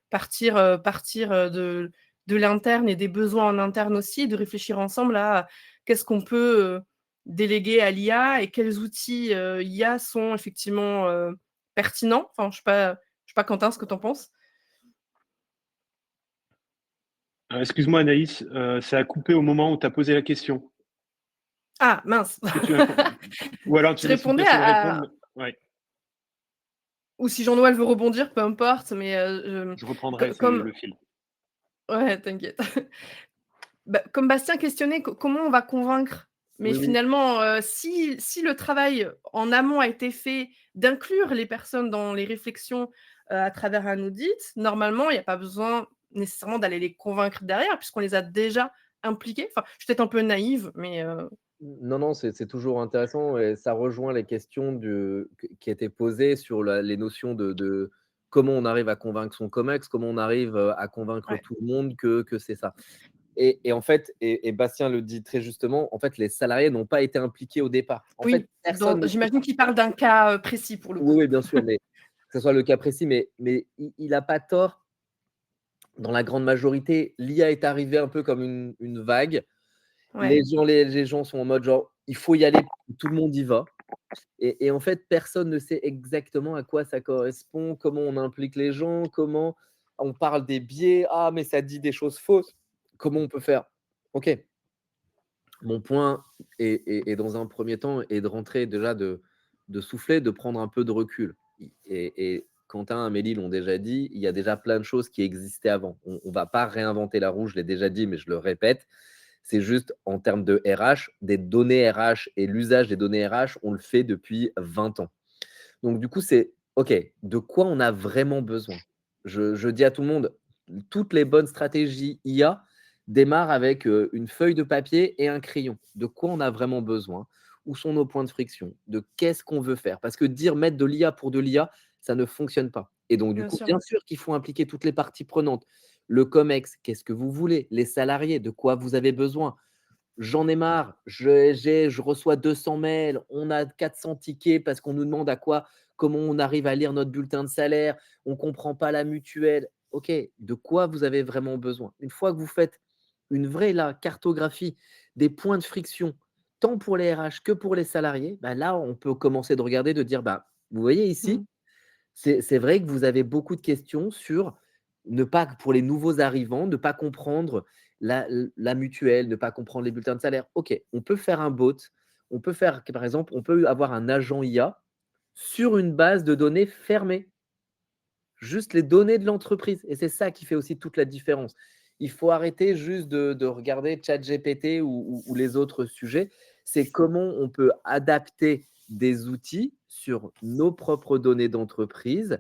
Partir de l'interne et des besoins en interne aussi, de réfléchir ensemble à qu'est-ce qu'on peut déléguer à l'IA et quels outils IA sont effectivement pertinents. Enfin, je sais pas Quentin, ce que tu en penses. Excuse-moi Anaïs, ça a coupé au moment où tu as posé la question. Ah, mince. Ou alors tu Je laisses une répondais personne répondre. Ouais. Ou si Jean-Noël veut rebondir, peu importe, mais Je reprendrai comme... le fil. Ouais, t'inquiète. Comme Bastien questionnait, comment on va convaincre? Mais Oui, oui. finalement, si le travail en amont a été fait d'inclure les personnes dans les réflexions à travers un audit, normalement, il n'y a pas besoin nécessairement d'aller les convaincre derrière, puisqu'on les a déjà impliqués. Enfin, je suis peut-être un peu naïve, mais... Non, c'est toujours intéressant et ça rejoint les questions qui étaient posées sur les notions de comment on arrive à convaincre son COMEX, comment on arrive à convaincre Ouais. tout le monde que c'est ça. Et en fait, et Bastien le dit très justement, en fait, les salariés n'ont pas été impliqués au départ. En fait, Oui, personne. j'imagine qu'il parle d'un cas précis pour le coup. Oui, oui, bien sûr, mais que ce soit le cas précis, mais il n'a pas tort. Dans la grande majorité, l'IA est arrivée un peu comme une vague. Ouais. Les gens sont en mode genre, il faut y aller, tout le monde y va. Et en fait, personne ne sait exactement à quoi ça correspond, comment on implique les gens, comment on parle des biais. Ah, mais ça dit des choses fausses. Comment on peut faire? OK. Mon point est dans un premier temps est de rentrer déjà de souffler, de prendre un peu de recul. Et Quentin, Amélie l'ont déjà dit, il y a déjà plein de choses qui existaient avant. On ne va pas réinventer la roue, je l'ai déjà dit, mais je le répète. C'est juste en termes de RH, des données RH et l'usage des données RH, on le fait depuis 20 ans. Donc, du coup, c'est OK, de quoi on a vraiment besoin? Je dis à tout le monde, toutes les bonnes stratégies IA démarrent avec une feuille de papier et un crayon. De quoi on a vraiment besoin? Où sont nos points de friction? De qu'est-ce qu'on veut faire? Parce que dire mettre de l'IA pour de l'IA, ça ne fonctionne pas. Et donc, du Bien coup, sûr. bien sûr qu'il faut impliquer toutes les parties prenantes. Le COMEX, qu'est-ce que vous voulez? Les salariés, de quoi vous avez besoin? J'en ai marre, je reçois 200 mails, on a 400 tickets parce qu'on nous demande comment on arrive à lire notre bulletin de salaire, on ne comprend pas la mutuelle. OK, de quoi vous avez vraiment besoin? Une fois que vous faites une vraie cartographie des points de friction, tant pour les RH que pour les salariés, bah là, on peut commencer de regarder, de dire, bah, vous voyez ici, Mmh. c'est vrai que vous avez beaucoup de questions sur ne pas pour les nouveaux arrivants, ne pas comprendre la mutuelle, ne pas comprendre les bulletins de salaire. OK, on peut faire un bot, on peut faire par exemple, on peut avoir un agent IA sur une base de données fermée, juste les données de l'entreprise et c'est ça qui fait aussi toute la différence. Il faut arrêter juste de regarder ChatGPT ou les autres sujets. C'est comment on peut adapter des outils sur nos propres données d'entreprise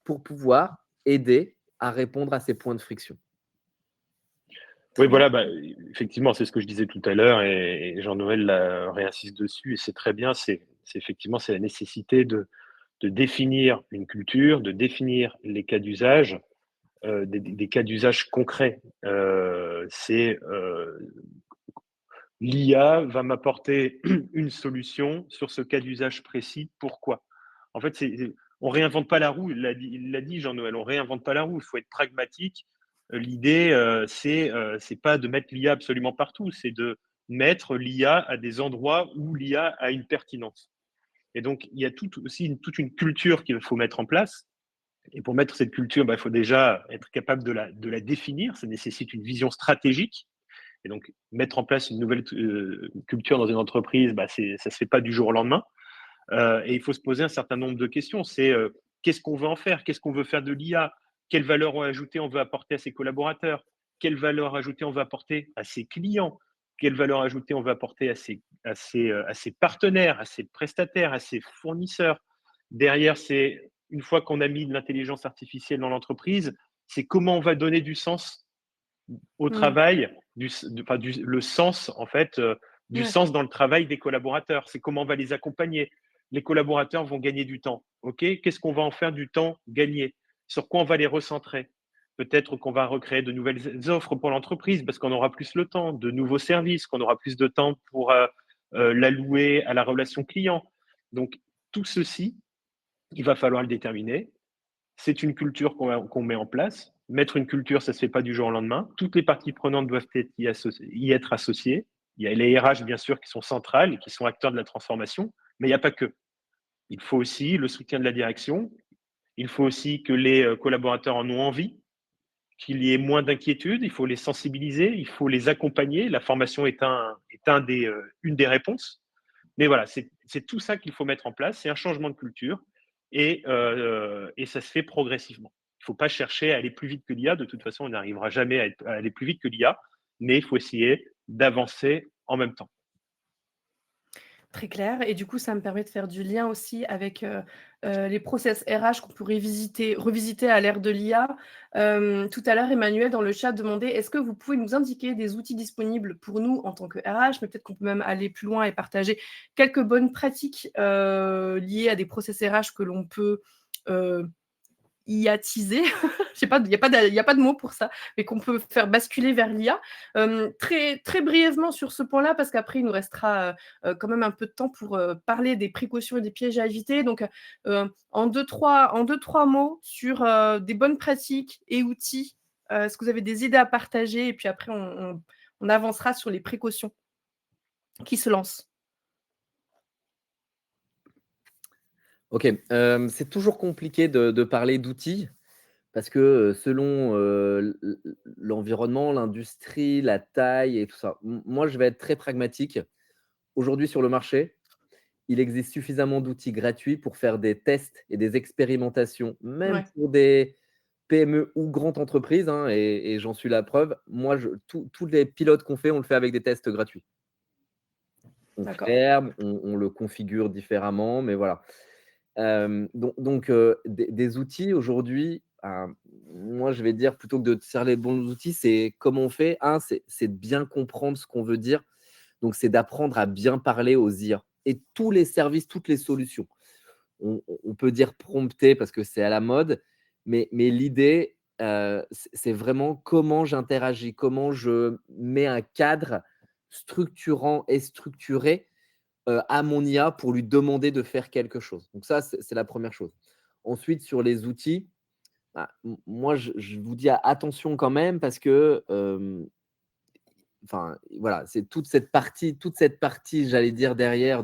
pour pouvoir aider à répondre à ces points de friction. Oui, Très bien. voilà, bah, effectivement, c'est ce que je disais tout à l'heure et Jean-Noël réinsiste dessus et c'est très bien. C'est effectivement, c'est la nécessité de définir une culture, de définir les cas d'usage, des cas d'usage concrets. L'IA va m'apporter une solution sur ce cas d'usage précis. Pourquoi? En fait, on réinvente pas la roue. Il l'a dit Jean-Noël, on réinvente pas la roue. Il faut être pragmatique. L'idée, c'est pas de mettre l'IA absolument partout, c'est de mettre l'IA à des endroits où l'IA a une pertinence. Et donc, il y a aussi toute une culture qu'il faut mettre en place. Et pour mettre cette culture, bah, il faut déjà être capable de la définir. Ça nécessite une vision stratégique. Et donc, mettre en place une nouvelle culture dans une entreprise, bah, ça ne se fait pas du jour au lendemain. Et il faut se poser un certain nombre de questions. C'est qu'est-ce qu'on veut en faire? Qu'est-ce qu'on veut faire de l'IA? Quelle valeur ajoutée on veut apporter à ses collaborateurs? Quelle valeur ajoutée on veut apporter à ses clients? Quelle valeur ajoutée on veut apporter à ses partenaires, à ses prestataires, à ses fournisseurs? Derrière, c'est une fois qu'on a mis de l'intelligence artificielle dans l'entreprise, c'est comment on va donner du sens au Mmh. travail, le sens, en fait, du Ouais. sens dans le travail des collaborateurs. C'est comment on va les accompagner. Les collaborateurs vont gagner du temps. OK, qu'est-ce qu'on va en faire du temps gagné? Sur quoi on va les recentrer? Peut-être qu'on va recréer de nouvelles offres pour l'entreprise parce qu'on aura plus le temps, de nouveaux services, qu'on aura plus de temps pour l'allouer à la relation client. Donc, tout ceci, il va falloir le déterminer. C'est une culture qu'on met en place. Mettre une culture, ça ne se fait pas du jour au lendemain. Toutes les parties prenantes doivent y être associées. Il y a les RH, bien sûr, qui sont centrales et qui sont acteurs de la transformation, mais il n'y a pas que. Il faut aussi le soutien de la direction. Il faut aussi que les collaborateurs en ont envie, qu'il y ait moins d'inquiétude. Il faut les sensibiliser, il faut les accompagner. La formation est une des réponses. Mais voilà, c'est tout ça qu'il faut mettre en place. C'est un changement de culture et ça se fait progressivement. Il ne faut pas chercher à aller plus vite que l'IA. De toute façon, on n'arrivera jamais à aller plus vite que l'IA, mais il faut essayer d'avancer en même temps. Très clair et du coup, ça me permet de faire du lien aussi avec, les process RH qu'on pourrait revisiter à l'ère de l'IA. Tout à l'heure, Emmanuel, dans le chat, demandait: «Est-ce que vous pouvez nous indiquer des outils disponibles pour nous en tant que RH?» Mais peut-être qu'on peut même aller plus loin et partager quelques bonnes pratiques, liées à des process RH que l'on peut, heu, IAtiser. Je sais pas, il y a pas de mot pour ça, mais qu'on peut faire basculer vers l'IA. Très très brièvement sur ce point-là, parce qu'après il nous restera, quand même un peu de temps pour, parler des précautions et des pièges à éviter. Donc, en deux trois mots sur, des bonnes pratiques et outils, est-ce que vous avez des idées à partager? Et puis après on avancera sur les précautions. qui se lance? Ok, c'est toujours compliqué de parler d'outils parce que selon l'environnement, l'industrie, la taille et tout ça, moi je vais être très pragmatique. Aujourd'hui sur le marché, il existe suffisamment d'outils gratuits pour faire des tests et des expérimentations, même Ouais, pour des PME ou grandes entreprises, hein, et j'en suis la preuve. Moi, tous les pilotes qu'on fait, on le fait avec des tests gratuits. On d'accord. ferme, on le configure différemment, mais voilà. Donc, des outils aujourd'hui, moi, je vais dire plutôt que de te faire les bons outils, c'est comment on fait. C'est de bien comprendre ce qu'on veut dire. Donc, c'est d'apprendre à bien parler aux IA et tous les services, toutes les solutions. On peut dire prompter parce que c'est à la mode, mais l'idée, c'est vraiment comment j'interagis, comment je mets un cadre structurant et structuré à mon IA pour lui demander de faire quelque chose. Donc ça, c'est la première chose. Ensuite, sur les outils, bah, moi, je vous dis attention quand même parce que, enfin, voilà, c'est toute cette partie, j'allais dire, derrière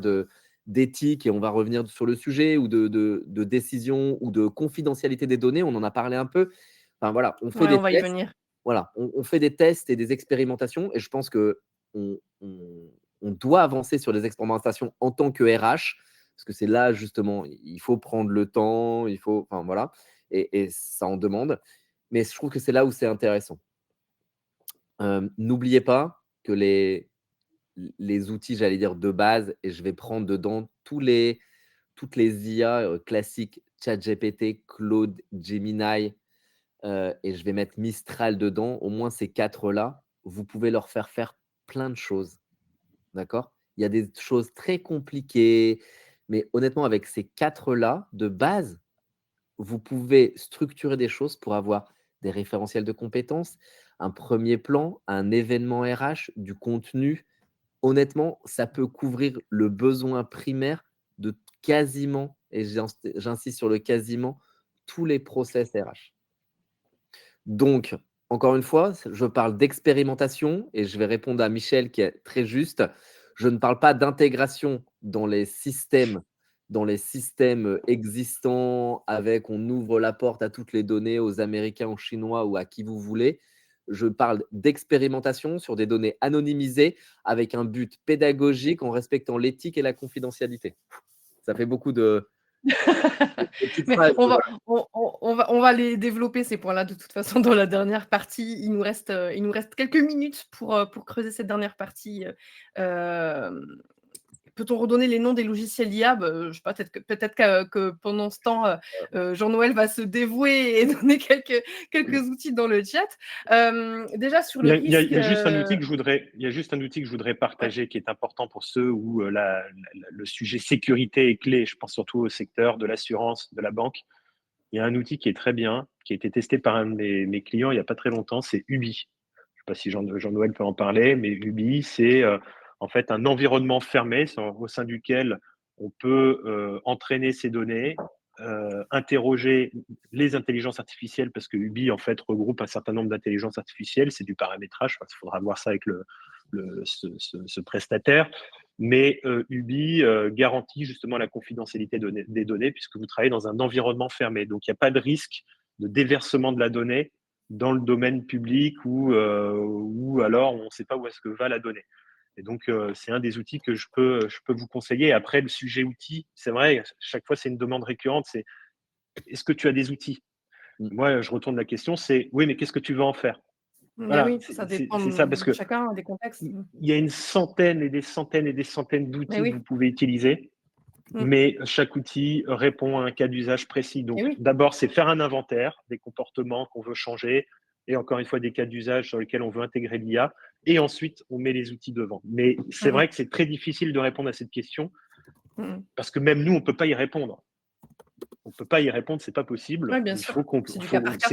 d'éthique, et on va revenir sur le sujet, ou de décision, ou de confidentialité des données, on en a parlé un peu. Enfin, voilà, on fait Ouais, des on va y tests. venir. Voilà, on fait des tests et des expérimentations, et je pense que on doit avancer sur les expérimentations en tant que RH, parce que c'est là justement, il faut prendre le temps, il faut, enfin voilà, et ça en demande. Mais je trouve que c'est là où c'est intéressant. N'oubliez pas que les outils, j'allais dire de base, et je vais prendre dedans toutes les IA classiques, ChatGPT, Claude, Gemini, et je vais mettre Mistral dedans. Au moins ces 4 là, vous pouvez leur faire plein de choses, d'accord? Il y a des choses très compliquées, mais honnêtement, avec ces 4 là, de base, vous pouvez structurer des choses pour avoir des référentiels de compétences, un premier plan, un événement RH, du contenu. Honnêtement, ça peut couvrir le besoin primaire de quasiment, et j'insiste sur le quasiment, tous les process RH. Donc, encore une fois, je parle d'expérimentation, et je vais répondre à Michel qui est très juste. Je ne parle pas d'intégration dans les systèmes existants, avec on ouvre la porte à toutes les données aux Américains, aux Chinois ou à qui vous voulez. Je parle d'expérimentation sur des données anonymisées avec un but pédagogique en respectant l'éthique et la confidentialité. Ça fait beaucoup de petites Mais phrases. on va les développer ces points-là de toute façon dans la dernière partie. Il nous reste quelques minutes pour creuser cette dernière partie. Peut-on redonner les noms des logiciels IA? Je sais pas, peut-être que pendant ce temps, Jean-Noël va se dévouer et donner quelques outils dans le chat. Déjà sur le Il risque, y a juste un outil que je voudrais, il y a juste un outil que je voudrais ouais, partager qui est important pour ceux où le sujet sécurité est clé. Je pense surtout au secteur de l'assurance, de la banque. Il y a un outil qui est très bien, qui a été testé par un de mes clients il n'y a pas très longtemps, c'est Ubi. Je ne sais pas si Jean-Noël peut en parler, mais Ubi, c'est en fait un environnement fermé au sein duquel on peut entraîner ces données, interroger les intelligences artificielles, parce que Ubi, en fait, regroupe un certain nombre d'intelligences artificielles. C'est du paramétrage, il faudra voir ça avec ce prestataire. Mais Ubi garantit justement la confidentialité des données, puisque vous travaillez dans un environnement fermé. Donc, il n'y a pas de risque de déversement de la donnée dans le domaine public, ou alors on ne sait pas où est-ce que va la donnée. Et donc, c'est un des outils que je peux vous conseiller. Après, le sujet outils, c'est vrai, chaque fois, c'est une demande récurrente, c'est est-ce que tu as des outils? Moi, je retourne la question, c'est oui, mais qu'est-ce que tu veux en faire? mais Voilà, oui, ça dépend c'est ça, parce de que chacun, des contextes. il y a une centaine et des centaines et des centaines Mais d'outils que oui, vous pouvez utiliser, mais chaque outil répond à un cas d'usage précis. et Donc, oui. d'abord, c'est faire un inventaire des comportements qu'on veut changer, et encore une fois, des cas d'usage sur lesquels on veut intégrer l'IA, et ensuite, on met les outils devant. Mais c'est Mmh vrai que c'est très difficile de répondre à cette question, mh. Mmh. parce que même nous, on ne peut pas y répondre. On ne peut pas y répondre, c'est pas possible. Ouais, bien Il sûr, faut qu'on, c'est du cas par cas.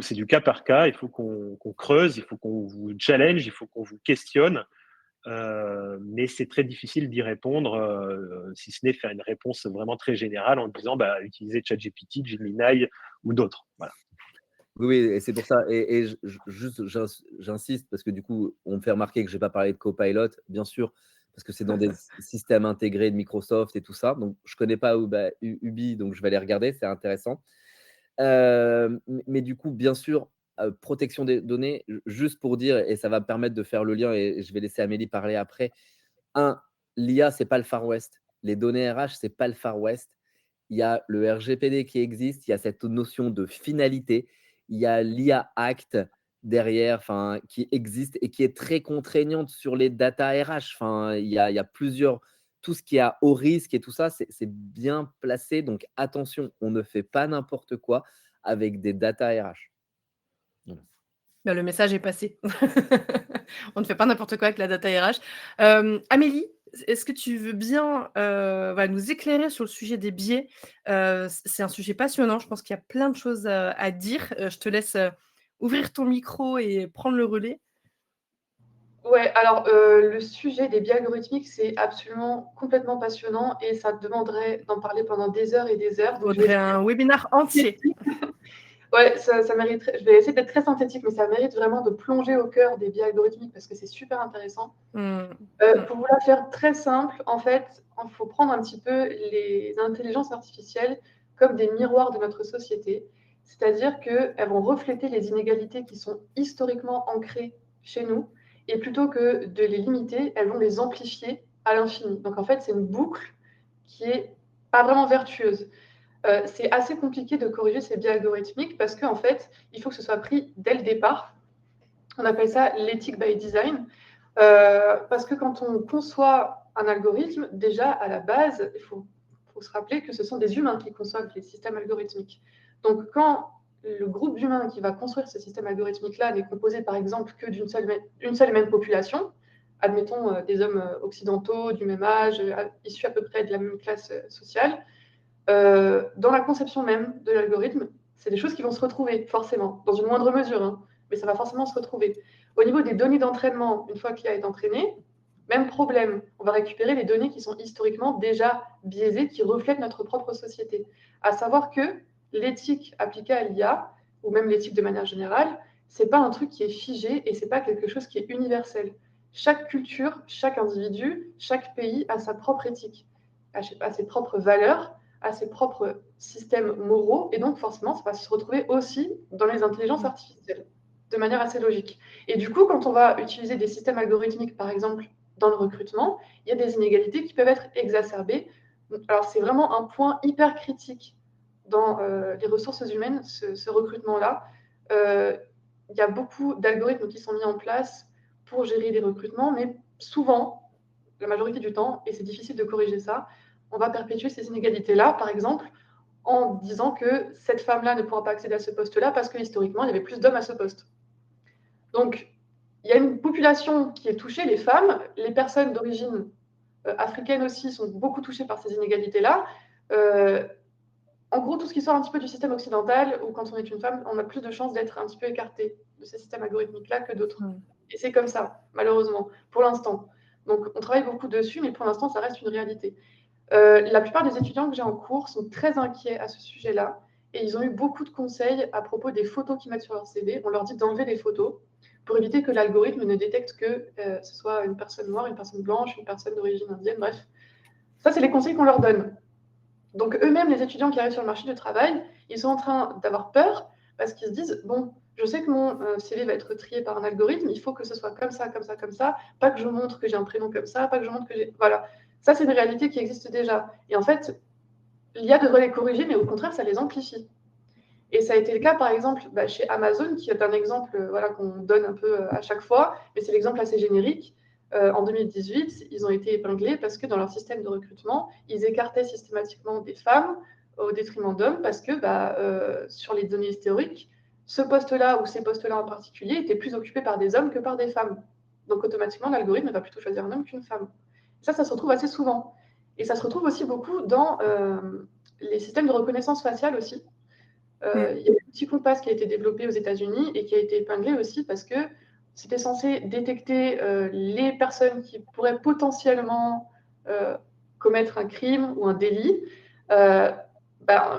c'est du cas par cas. Il faut qu'on creuse, il faut qu'on vous challenge, il faut qu'on vous questionne. Mais c'est très difficile d'y répondre, si ce n'est faire une réponse vraiment très générale en disant bah, utilisez ChatGPT, Gemini ou d'autres. Voilà. Oui, oui, et c'est pour ça. Et juste, j'insiste parce que du coup, on me fait remarquer que je n'ai pas parlé de Copilot, bien sûr, parce que c'est dans des systèmes intégrés de Microsoft et tout ça. Donc, je connais pas Ubi, donc je vais aller regarder, c'est intéressant. Mais du coup, bien sûr, protection des données, juste pour dire, et ça va me permettre de faire le lien, et je vais laisser Amélie parler après. L'IA, c'est pas le Far West. Les données RH, c'est pas le Far West. Il y a le RGPD qui existe, il y a cette notion de finalité, il y a l'IA Act derrière, qui existe et qui est très contraignante sur les data RH. Il y a plusieurs, tout ce qui a haut risque et tout ça, c'est bien placé. Donc attention, on ne fait pas n'importe quoi avec des data RH. Voilà. Ben, le message est passé. On ne fait pas n'importe quoi avec la data RH. Amélie, est-ce que tu veux bien nous éclairer sur le sujet des biais? C'est un sujet passionnant. Je pense qu'il y a plein de choses à dire. Je te laisse ouvrir ton micro et prendre le relais. Ouais, alors le sujet des biais algorithmiques, c'est absolument complètement passionnant et ça demanderait d'en parler pendant des heures et des heures. Il faudrait un webinaire entier. Ouais, ça mériterait. Je vais essayer d'être très synthétique, mais ça mérite vraiment de plonger au cœur des biais algorithmiques parce que c'est super intéressant. Pour vous la faire très simple, en fait, il faut prendre un petit peu les intelligences artificielles comme des miroirs de notre société. C'est-à-dire qu'elles vont refléter les inégalités qui sont historiquement ancrées chez nous. Et plutôt que de les limiter, elles vont les amplifier à l'infini. Donc en fait, c'est une boucle qui est pas vraiment vertueuse. C'est assez compliqué de corriger ces biais algorithmiques parce qu'en fait, il faut que ce soit pris dès le départ. On appelle ça l'éthique by design. Parce que quand on conçoit un algorithme, déjà à la base, il faut se rappeler que ce sont des humains qui conçoivent les systèmes algorithmiques. Donc quand le groupe d'humains qui va construire ce système algorithmique-là n'est composé par exemple que d'une seule et même population, admettons des hommes occidentaux du même âge, issus à peu près de la même classe sociale, dans la conception même de l'algorithme, c'est des choses qui vont se retrouver forcément, dans une moindre mesure, hein, mais ça va forcément se retrouver. Au niveau des données d'entraînement, une fois qu'il a été entraîné, même problème, on va récupérer les données qui sont historiquement déjà biaisées, qui reflètent notre propre société. À savoir que l'éthique appliquée à l'IA, ou même l'éthique de manière générale, c'est pas un truc qui est figé et c'est pas quelque chose qui est universel. Chaque culture, chaque individu, chaque pays a sa propre éthique, a ses propres valeurs, à ses propres systèmes moraux, et donc forcément, ça va se retrouver aussi dans les intelligences artificielles, de manière assez logique. Et du coup, quand on va utiliser des systèmes algorithmiques, par exemple, dans le recrutement, il y a des inégalités qui peuvent être exacerbées. Alors, c'est vraiment un point hyper critique dans les ressources humaines, ce recrutement-là. Il y a beaucoup d'algorithmes qui sont mis en place pour gérer les recrutements, mais souvent, la majorité du temps, et c'est difficile de corriger ça, on va perpétuer ces inégalités-là, par exemple, en disant que cette femme-là ne pourra pas accéder à ce poste-là parce que historiquement, il y avait plus d'hommes à ce poste. Donc, il y a une population qui est touchée, les femmes, les personnes d'origine africaine aussi sont beaucoup touchées par ces inégalités-là. En gros, tout ce qui sort un petit peu du système occidental, ou quand on est une femme, on a plus de chances d'être un petit peu écarté de ces systèmes algorithmiques-là que d'autres. Et c'est comme ça, malheureusement, pour l'instant. Donc, on travaille beaucoup dessus, mais pour l'instant, ça reste une réalité. La plupart des étudiants que j'ai en cours sont très inquiets à ce sujet-là et ils ont eu beaucoup de conseils à propos des photos qu'ils mettent sur leur CV. On leur dit d'enlever les photos pour éviter que l'algorithme ne détecte que ce soit une personne noire, une personne blanche, une personne d'origine indienne, bref. Ça, c'est les conseils qu'on leur donne. Donc eux-mêmes, les étudiants qui arrivent sur le marché du travail, ils sont en train d'avoir peur parce qu'ils se disent, bon, je sais que mon CV va être trié par un algorithme, il faut que ce soit comme ça, comme ça, comme ça, pas que je montre que j'ai un prénom comme ça, pas que je montre que j'ai... Voilà. Ça, c'est une réalité qui existe déjà. Et en fait, l'IA devrait les corriger, mais au contraire, ça les amplifie. Et ça a été le cas, par exemple, chez Amazon, qui est un exemple qu'on donne un peu à chaque fois, mais c'est l'exemple assez générique. En 2018, ils ont été épinglés parce que dans leur système de recrutement, ils écartaient systématiquement des femmes au détriment d'hommes parce que sur les données historiques, ce poste-là ou ces postes-là en particulier étaient plus occupés par des hommes que par des femmes. Donc automatiquement, l'algorithme va plutôt choisir un homme qu'une femme. Ça se retrouve assez souvent. Et ça se retrouve aussi beaucoup dans les systèmes de reconnaissance faciale aussi. Il y a un petit Compass qui a été développé aux États-Unis et qui a été épinglé aussi parce que c'était censé détecter les personnes qui pourraient potentiellement commettre un crime ou un délit.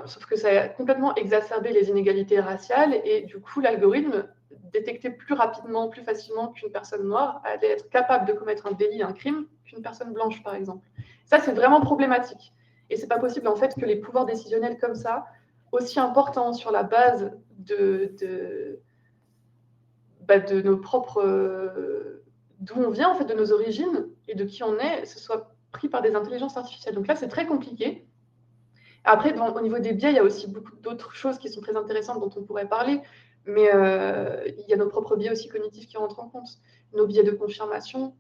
Sauf que ça a complètement exacerbé les inégalités raciales et du coup, l'algorithme détecter plus rapidement, plus facilement qu'une personne noire allait être capable de commettre un délit, un crime, qu'une personne blanche, par exemple. Ça, c'est vraiment problématique. Et c'est pas possible, en fait, que les pouvoirs décisionnels comme ça, aussi importants sur la base de nos propres... d'où on vient, en fait, de nos origines et de qui on est, ce soit pris par des intelligences artificielles. Donc là, c'est très compliqué. Après, au niveau des biais, il y a aussi beaucoup d'autres choses qui sont très intéressantes dont on pourrait parler, mais il y a nos propres biais aussi cognitifs qui rentrent en compte. Nos biais de confirmation,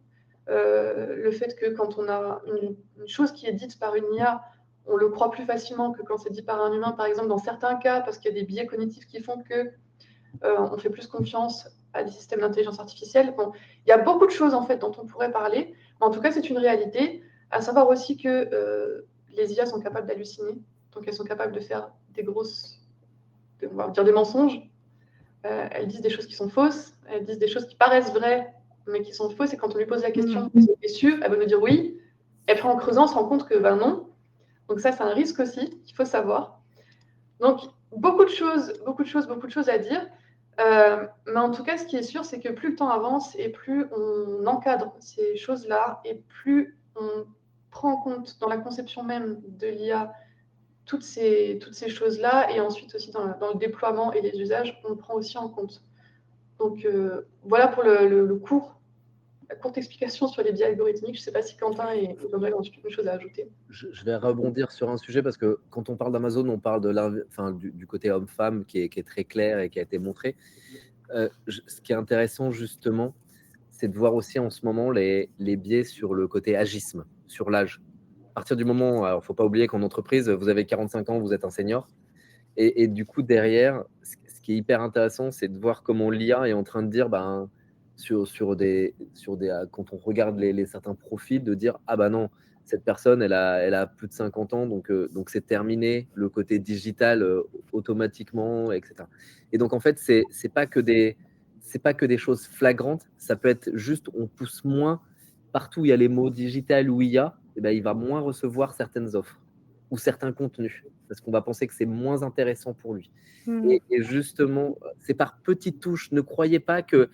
le fait que quand on a une chose qui est dite par une IA, on le croit plus facilement que quand c'est dit par un humain, par exemple, dans certains cas, parce qu'il y a des biais cognitifs qui font que on fait plus confiance à des systèmes d'intelligence artificielle. Bon, il y a beaucoup de choses en fait dont on pourrait parler, mais en tout cas, c'est une réalité. À savoir aussi que les IA sont capables d'halluciner, donc elles sont capables de faire on va dire des mensonges. Elles disent des choses qui sont fausses, elles disent des choses qui paraissent vraies, mais qui sont fausses. Et quand on lui pose la question, c'est sûr, elle va nous dire oui. Et après, en creusant, on se rend compte que ben non. Donc ça, c'est un risque aussi qu'il faut savoir. Donc beaucoup de choses à dire. Mais en tout cas, ce qui est sûr, c'est que plus le temps avance et plus on encadre ces choses-là et plus on prend en compte dans la conception même de l'IA toutes ces choses-là et ensuite aussi dans le déploiement et les usages, on le prend aussi en compte. Donc voilà pour la courte explication sur les biais algorithmiques. Je ne sais pas si Quentin et Jean-Noël ont une chose à ajouter. Je vais rebondir sur un sujet parce que quand on parle d'Amazon, on parle du côté homme-femme qui est très clair et qui a été montré. Ce qui est intéressant justement, c'est de voir aussi en ce moment les biais sur le côté agisme, sur l'âge. À partir du moment, alors faut pas oublier qu'en entreprise, vous avez 45 ans, vous êtes un senior. Et du coup, derrière, ce qui est hyper intéressant, c'est de voir comment l'IA est en train de dire, quand on regarde certains profils, de dire, ah bah non, cette personne, elle a plus de 50 ans, donc c'est terminé, le côté digital automatiquement, etc. Et donc, en fait, c'est pas que des choses flagrantes, ça peut être juste, on pousse moins, partout où il y a les mots digital ou IA, eh ben, il va moins recevoir certaines offres ou certains contenus, parce qu'on va penser que c'est moins intéressant pour lui. Et justement, c'est par petites touches. Ne croyez pas que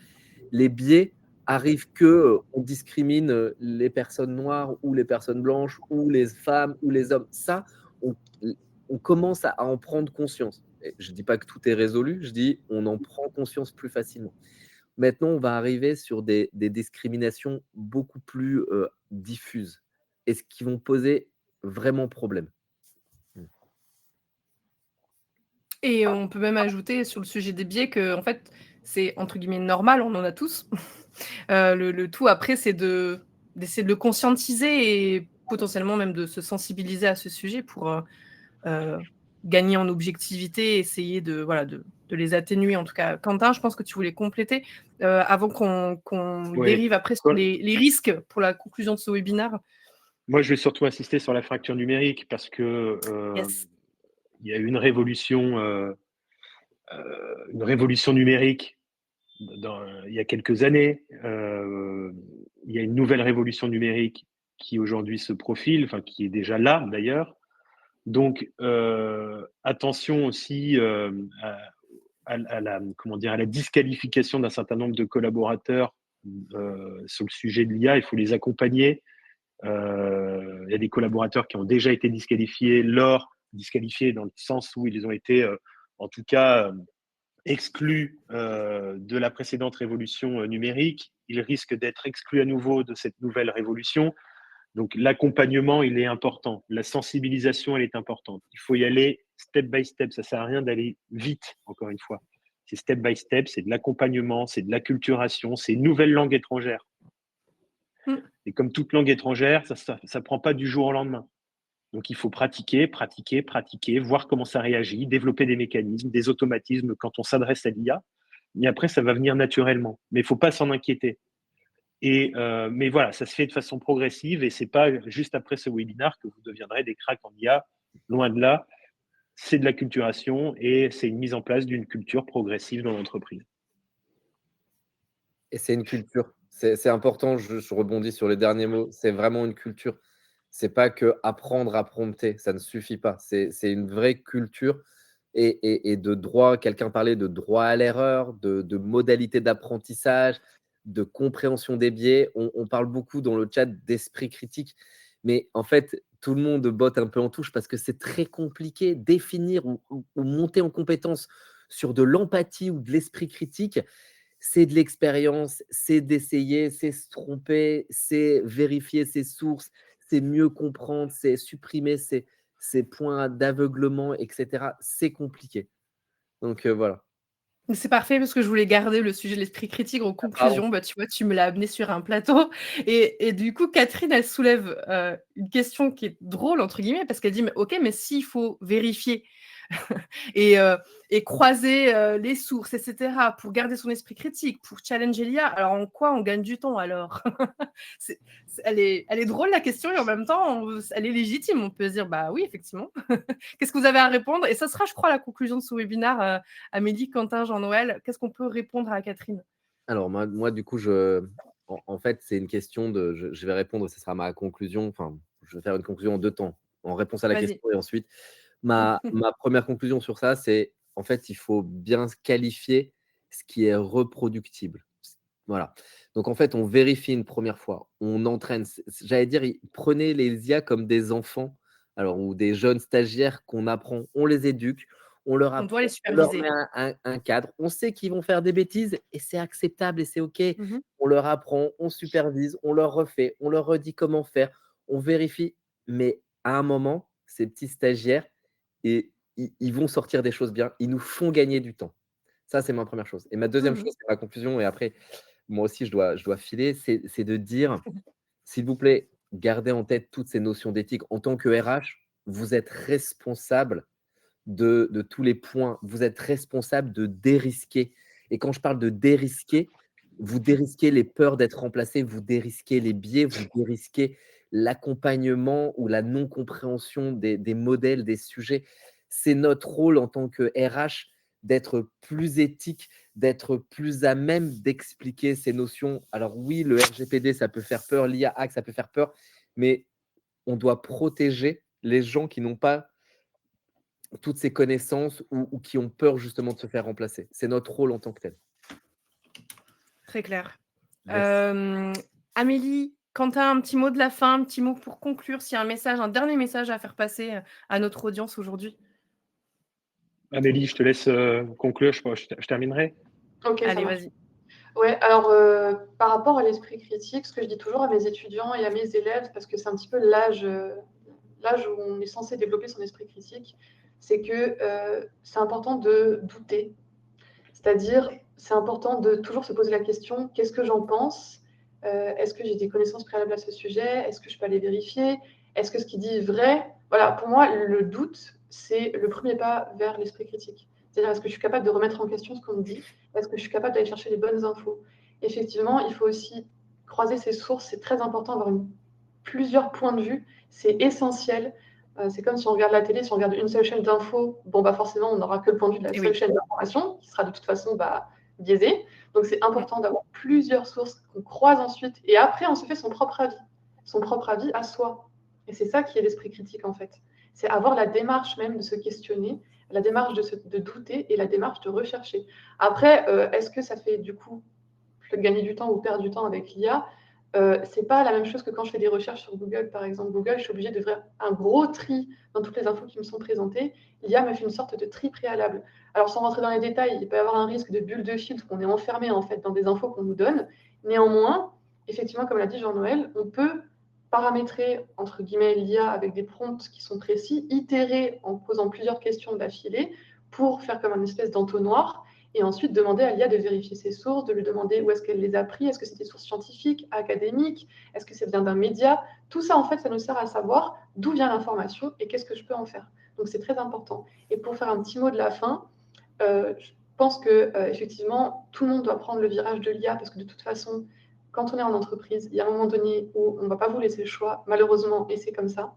les biais arrivent que on discrimine les personnes noires ou les personnes blanches ou les femmes ou les hommes. Ça, on commence à en prendre conscience. Et je ne dis pas que tout est résolu, je dis on en prend conscience plus facilement. Maintenant, on va arriver sur des discriminations beaucoup plus diffuses et ce qui vont poser vraiment problème. Et on peut même ajouter sur le sujet des biais que, en fait, c'est entre guillemets normal, on en a tous. Le tout après, c'est d'essayer de le conscientiser et potentiellement même de se sensibiliser à ce sujet pour gagner en objectivité, essayer de les atténuer en tout cas. Quentin, je pense que tu voulais compléter avant qu'on dérive après sur les risques pour la conclusion de ce webinaire. Moi, je vais surtout insister sur la fracture numérique parce que Yes. il y a eu une révolution numérique il y a quelques années. Il y a une nouvelle révolution numérique qui aujourd'hui se profile, enfin qui est déjà là d'ailleurs. Donc attention aussi à la disqualification d'un certain nombre de collaborateurs sur le sujet de l'IA. Il faut les accompagner. Il y a des collaborateurs qui ont déjà été disqualifiés dans le sens où ils ont été, en tout cas, exclus de la précédente révolution numérique. Ils risquent d'être exclus à nouveau de cette nouvelle révolution. Donc l'accompagnement, il est important. La sensibilisation, elle est importante. Il faut y aller step by step. Ça ne sert à rien d'aller vite, encore une fois. C'est step by step, c'est de l'accompagnement, c'est de l'acculturation, c'est une nouvelle langue étrangère. Et comme toute langue étrangère, ça ne prend pas du jour au lendemain. Donc il faut pratiquer, voir comment ça réagit, développer des mécanismes, des automatismes quand on s'adresse à l'IA. Et après, ça va venir naturellement. Mais il ne faut pas s'en inquiéter. Mais voilà, ça se fait de façon progressive et ce n'est pas juste après ce webinaire que vous deviendrez des cracks en IA. Loin de là, c'est de l'acculturation et c'est une mise en place d'une culture progressive dans l'entreprise. Et c'est une culture. C'est important, je rebondis sur les derniers mots. C'est vraiment une culture. C'est pas que apprendre à prompter, ça ne suffit pas. C'est une vraie culture. et de droit. Quelqu'un parlait de droit à l'erreur, de modalités d'apprentissage, de compréhension des biais. On parle beaucoup dans le chat d'esprit critique, mais en fait, tout le monde botte un peu en touche parce que c'est très compliqué définir ou monter en compétence sur de l'empathie ou de l'esprit critique. C'est de l'expérience, c'est d'essayer, c'est se tromper, c'est vérifier ses sources, c'est mieux comprendre, c'est supprimer ces points d'aveuglement, etc. C'est compliqué. Donc voilà. C'est parfait parce que je voulais garder le sujet de l'esprit critique en Pardon. conclusion. Bah, tu vois, tu me l'as amené sur un plateau et du coup, Catherine, elle soulève, une question qui est «drôle» entre guillemets parce qu'elle dit: «Mais OK, mais s'il faut vérifier et croiser, les sources et cetera pour garder son esprit critique, pour challenger l'IA, alors en quoi on gagne du temps alors?» C'est elle est drôle la question et en même temps, elle est légitime. On peut se dire: «Bah oui, effectivement». Qu'est-ce que vous avez à répondre? Et ça sera, je crois, la conclusion de ce webinaire, Amélie, Quentin, Jean-Noël. Qu'est-ce qu'on peut répondre à Catherine? Alors moi du coup, en fait, c'est une question de je vais répondre, ce sera ma conclusion. Enfin, je vais faire une conclusion en 2 temps, en réponse à la Vas-y. question et ensuite ma première conclusion sur ça, c'est en fait, il faut bien se qualifier ce qui est reproductible. Voilà. Donc en fait, on vérifie une première fois, on entraîne. J'allais dire, prenez les IA comme des enfants, alors ou des jeunes stagiaires qu'on apprend, on les éduque, on leur On doit les apprend, on leur met superviser. un cadre. On sait qu'ils vont faire des bêtises et c'est acceptable et c'est OK. Mmh. On leur apprend, on supervise, on leur refait, on leur redit comment faire, on vérifie. Mais à un moment, ces petits stagiaires, et ils vont sortir des choses bien. Ils nous font gagner du temps. Ça, c'est ma première chose. Et ma deuxième Mmh. chose, c'est ma conclusion. Et après, moi aussi, je dois filer. C'est de dire, s'il vous plaît, gardez en tête toutes ces notions d'éthique. En tant que RH, vous êtes responsable de tous les points. Vous êtes responsable de dérisquer. Et quand je parle de dérisquer, vous dérisquez les peurs d'être remplacé, vous dérisquez les biais, vous dérisquez l'accompagnement ou la non-compréhension des modèles, des sujets. C'est notre rôle en tant que RH d'être plus éthique, d'être plus à même d'expliquer ces notions. Alors oui, le RGPD, ça peut faire peur, l'IA Act, ça peut faire peur, mais on doit protéger les gens qui n'ont pas toutes ces connaissances ou qui ont peur justement de se faire remplacer. C'est notre rôle en tant que tel. Très clair. Merci. Amélie, Quentin, un petit mot de la fin, un petit mot pour conclure, s'il y a un message, un dernier message à faire passer, à notre audience aujourd'hui? Amélie, je te laisse conclure, je terminerai. OK, ça Allez, marche. vas-y. Ouais, alors, par rapport à l'esprit critique, ce que je dis toujours à mes étudiants et à mes élèves, parce que c'est un petit peu l'âge où on est censé développer son esprit critique, c'est que, c'est important de douter. C'est-à-dire, c'est important de toujours se poser la question: «Qu'est-ce que j'en pense? Est-ce que j'ai des connaissances préalables à ce sujet? Est-ce que je peux aller vérifier? Est-ce que ce qu'il dit est vrai?» Voilà, pour moi, le doute, c'est le premier pas vers l'esprit critique. C'est-à-dire, est-ce que je suis capable de remettre en question ce qu'on me dit? Est-ce que je suis capable d'aller chercher les bonnes infos? Effectivement, il faut aussi croiser ses sources, c'est très important d'avoir plusieurs points de vue, c'est essentiel. C'est comme si on regarde la télé, si on regarde une seule chaîne d'infos, bon, bah, forcément, on n'aura que le point de vue de la Et seule oui. chaîne d'information, qui sera de toute façon, bah, biaisée. Donc c'est Mmh. important d'avoir plusieurs sources qu'on croise ensuite et après on se fait son propre avis à soi. Et c'est ça qui est l'esprit critique en fait. C'est avoir la démarche même de se questionner, la démarche de douter et la démarche de rechercher. Après, est-ce que ça fait du coup gagner du temps ou perdre du temps avec l'IA? C'est pas la même chose que quand je fais des recherches sur Google, par exemple. Google, je suis obligée de faire un gros tri dans toutes les infos qui me sont présentées. L'IA me fait une sorte de tri préalable. Alors, sans rentrer dans les détails, il peut y avoir un risque de bulle de filtre, qu'on est enfermé en fait dans des infos qu'on nous donne. Néanmoins, effectivement, comme l'a dit Jean-Noël, on peut paramétrer entre guillemets l'IA avec des prompts qui sont précis, itérer en posant plusieurs questions d'affilée pour faire comme une espèce d'entonnoir et ensuite demander à l'IA de vérifier ses sources, de lui demander où est-ce qu'elle les a pris, est-ce que c'est des sources scientifiques, académiques, est-ce que ça vient d'un média. Tout ça, en fait, ça nous sert à savoir d'où vient l'information et qu'est-ce que je peux en faire. Donc, c'est très important. Et pour faire un petit mot de la fin, je pense que effectivement, tout le monde doit prendre le virage de l'IA parce que de toute façon, quand on est en entreprise, il y a un moment donné où on ne va pas vous laisser le choix, malheureusement, et c'est comme ça.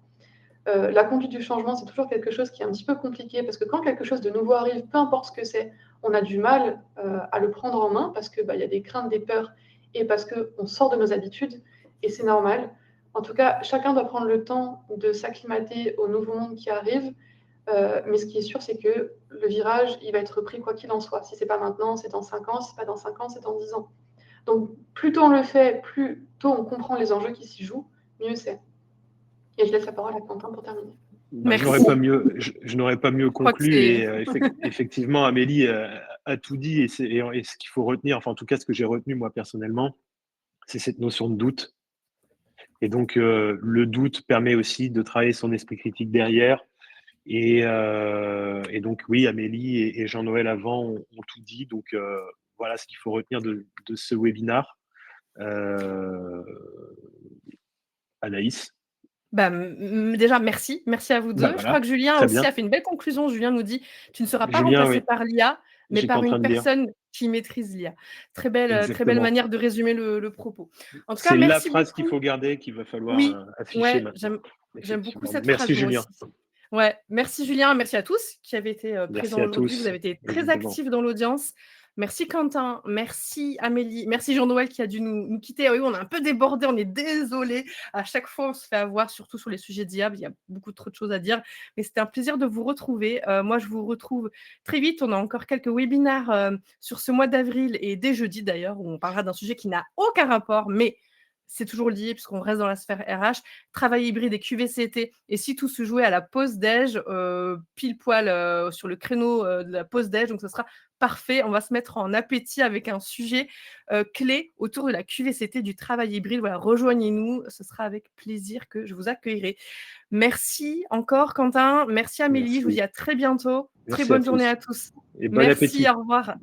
La conduite du changement, c'est toujours quelque chose qui est un petit peu compliqué parce que quand quelque chose de nouveau arrive, peu importe ce que c'est, on a du mal à le prendre en main parce qu'il y a des craintes, des peurs et parce qu'on sort de nos habitudes et c'est normal. En tout cas, chacun doit prendre le temps de s'acclimater au nouveau monde qui arrive. Mais ce qui est sûr, c'est que le virage, il va être pris quoi qu'il en soit. Si c'est pas maintenant, c'est dans 5 ans. Si c'est pas dans 5 ans, c'est dans 10 ans. Donc, plus tôt on le fait, plus tôt on comprend les enjeux qui s'y jouent, mieux c'est. Et je laisse la parole à Quentin pour terminer. Je n'aurais pas mieux, je n'aurais pas mieux crois que conclu. c'est- Et effectivement, Amélie a tout dit. Et ce qu'il faut retenir, enfin en tout cas ce que j'ai retenu moi personnellement, c'est cette notion de doute. Et donc le doute permet aussi de travailler son esprit critique derrière. Et donc oui, Amélie et Jean-Noël avant ont tout dit. Donc voilà ce qu'il faut retenir de ce webinaire. Anaïs. Déjà, merci. Merci à vous deux. Voilà. Je crois que Julien Très aussi bien. a fait une belle conclusion. Julien nous dit, tu ne seras pas Julien, remplacé oui. par l'IA, mais J'étais par en train une de dire. personne qui maîtrise l'IA. Très belle Exactement. manière de résumer le propos. En tout cas, C'est la merci phrase beaucoup. qu'il faut garder, qu'il va falloir Oui, afficher ouais, maintenant. j'aime beaucoup cette Merci phrase, moi Julien. aussi. Ouais, merci Julien, merci à tous qui avez été présents à aujourd'hui. tous, Vous avez été très évidemment. actifs dans l'audience. Merci Quentin, merci Amélie, merci Jean-Noël qui a dû nous quitter. Oui, on a un peu débordé, on est désolé. À chaque fois, on se fait avoir, surtout sur les sujets d'IA. Il y a beaucoup trop de choses à dire, mais c'était un plaisir de vous retrouver. Moi, je vous retrouve très vite. On a encore quelques webinaires sur ce mois d'avril et dès jeudi d'ailleurs, où on parlera d'un sujet qui n'a aucun rapport, mais c'est toujours lié puisqu'on reste dans la sphère RH, travail hybride et QVCT. Et si tout se jouait à la pause déj, pile poil sur le créneau de la pause déj, donc ce sera parfait. On va se mettre en appétit avec un sujet clé autour de la QVCT du travail hybride. Voilà, rejoignez-nous, ce sera avec plaisir que je vous accueillerai. Merci encore Quentin, merci Amélie, Merci. Je vous dis à très bientôt. Merci très bonne à journée tous. à tous. Et bon Merci, appétit. au revoir.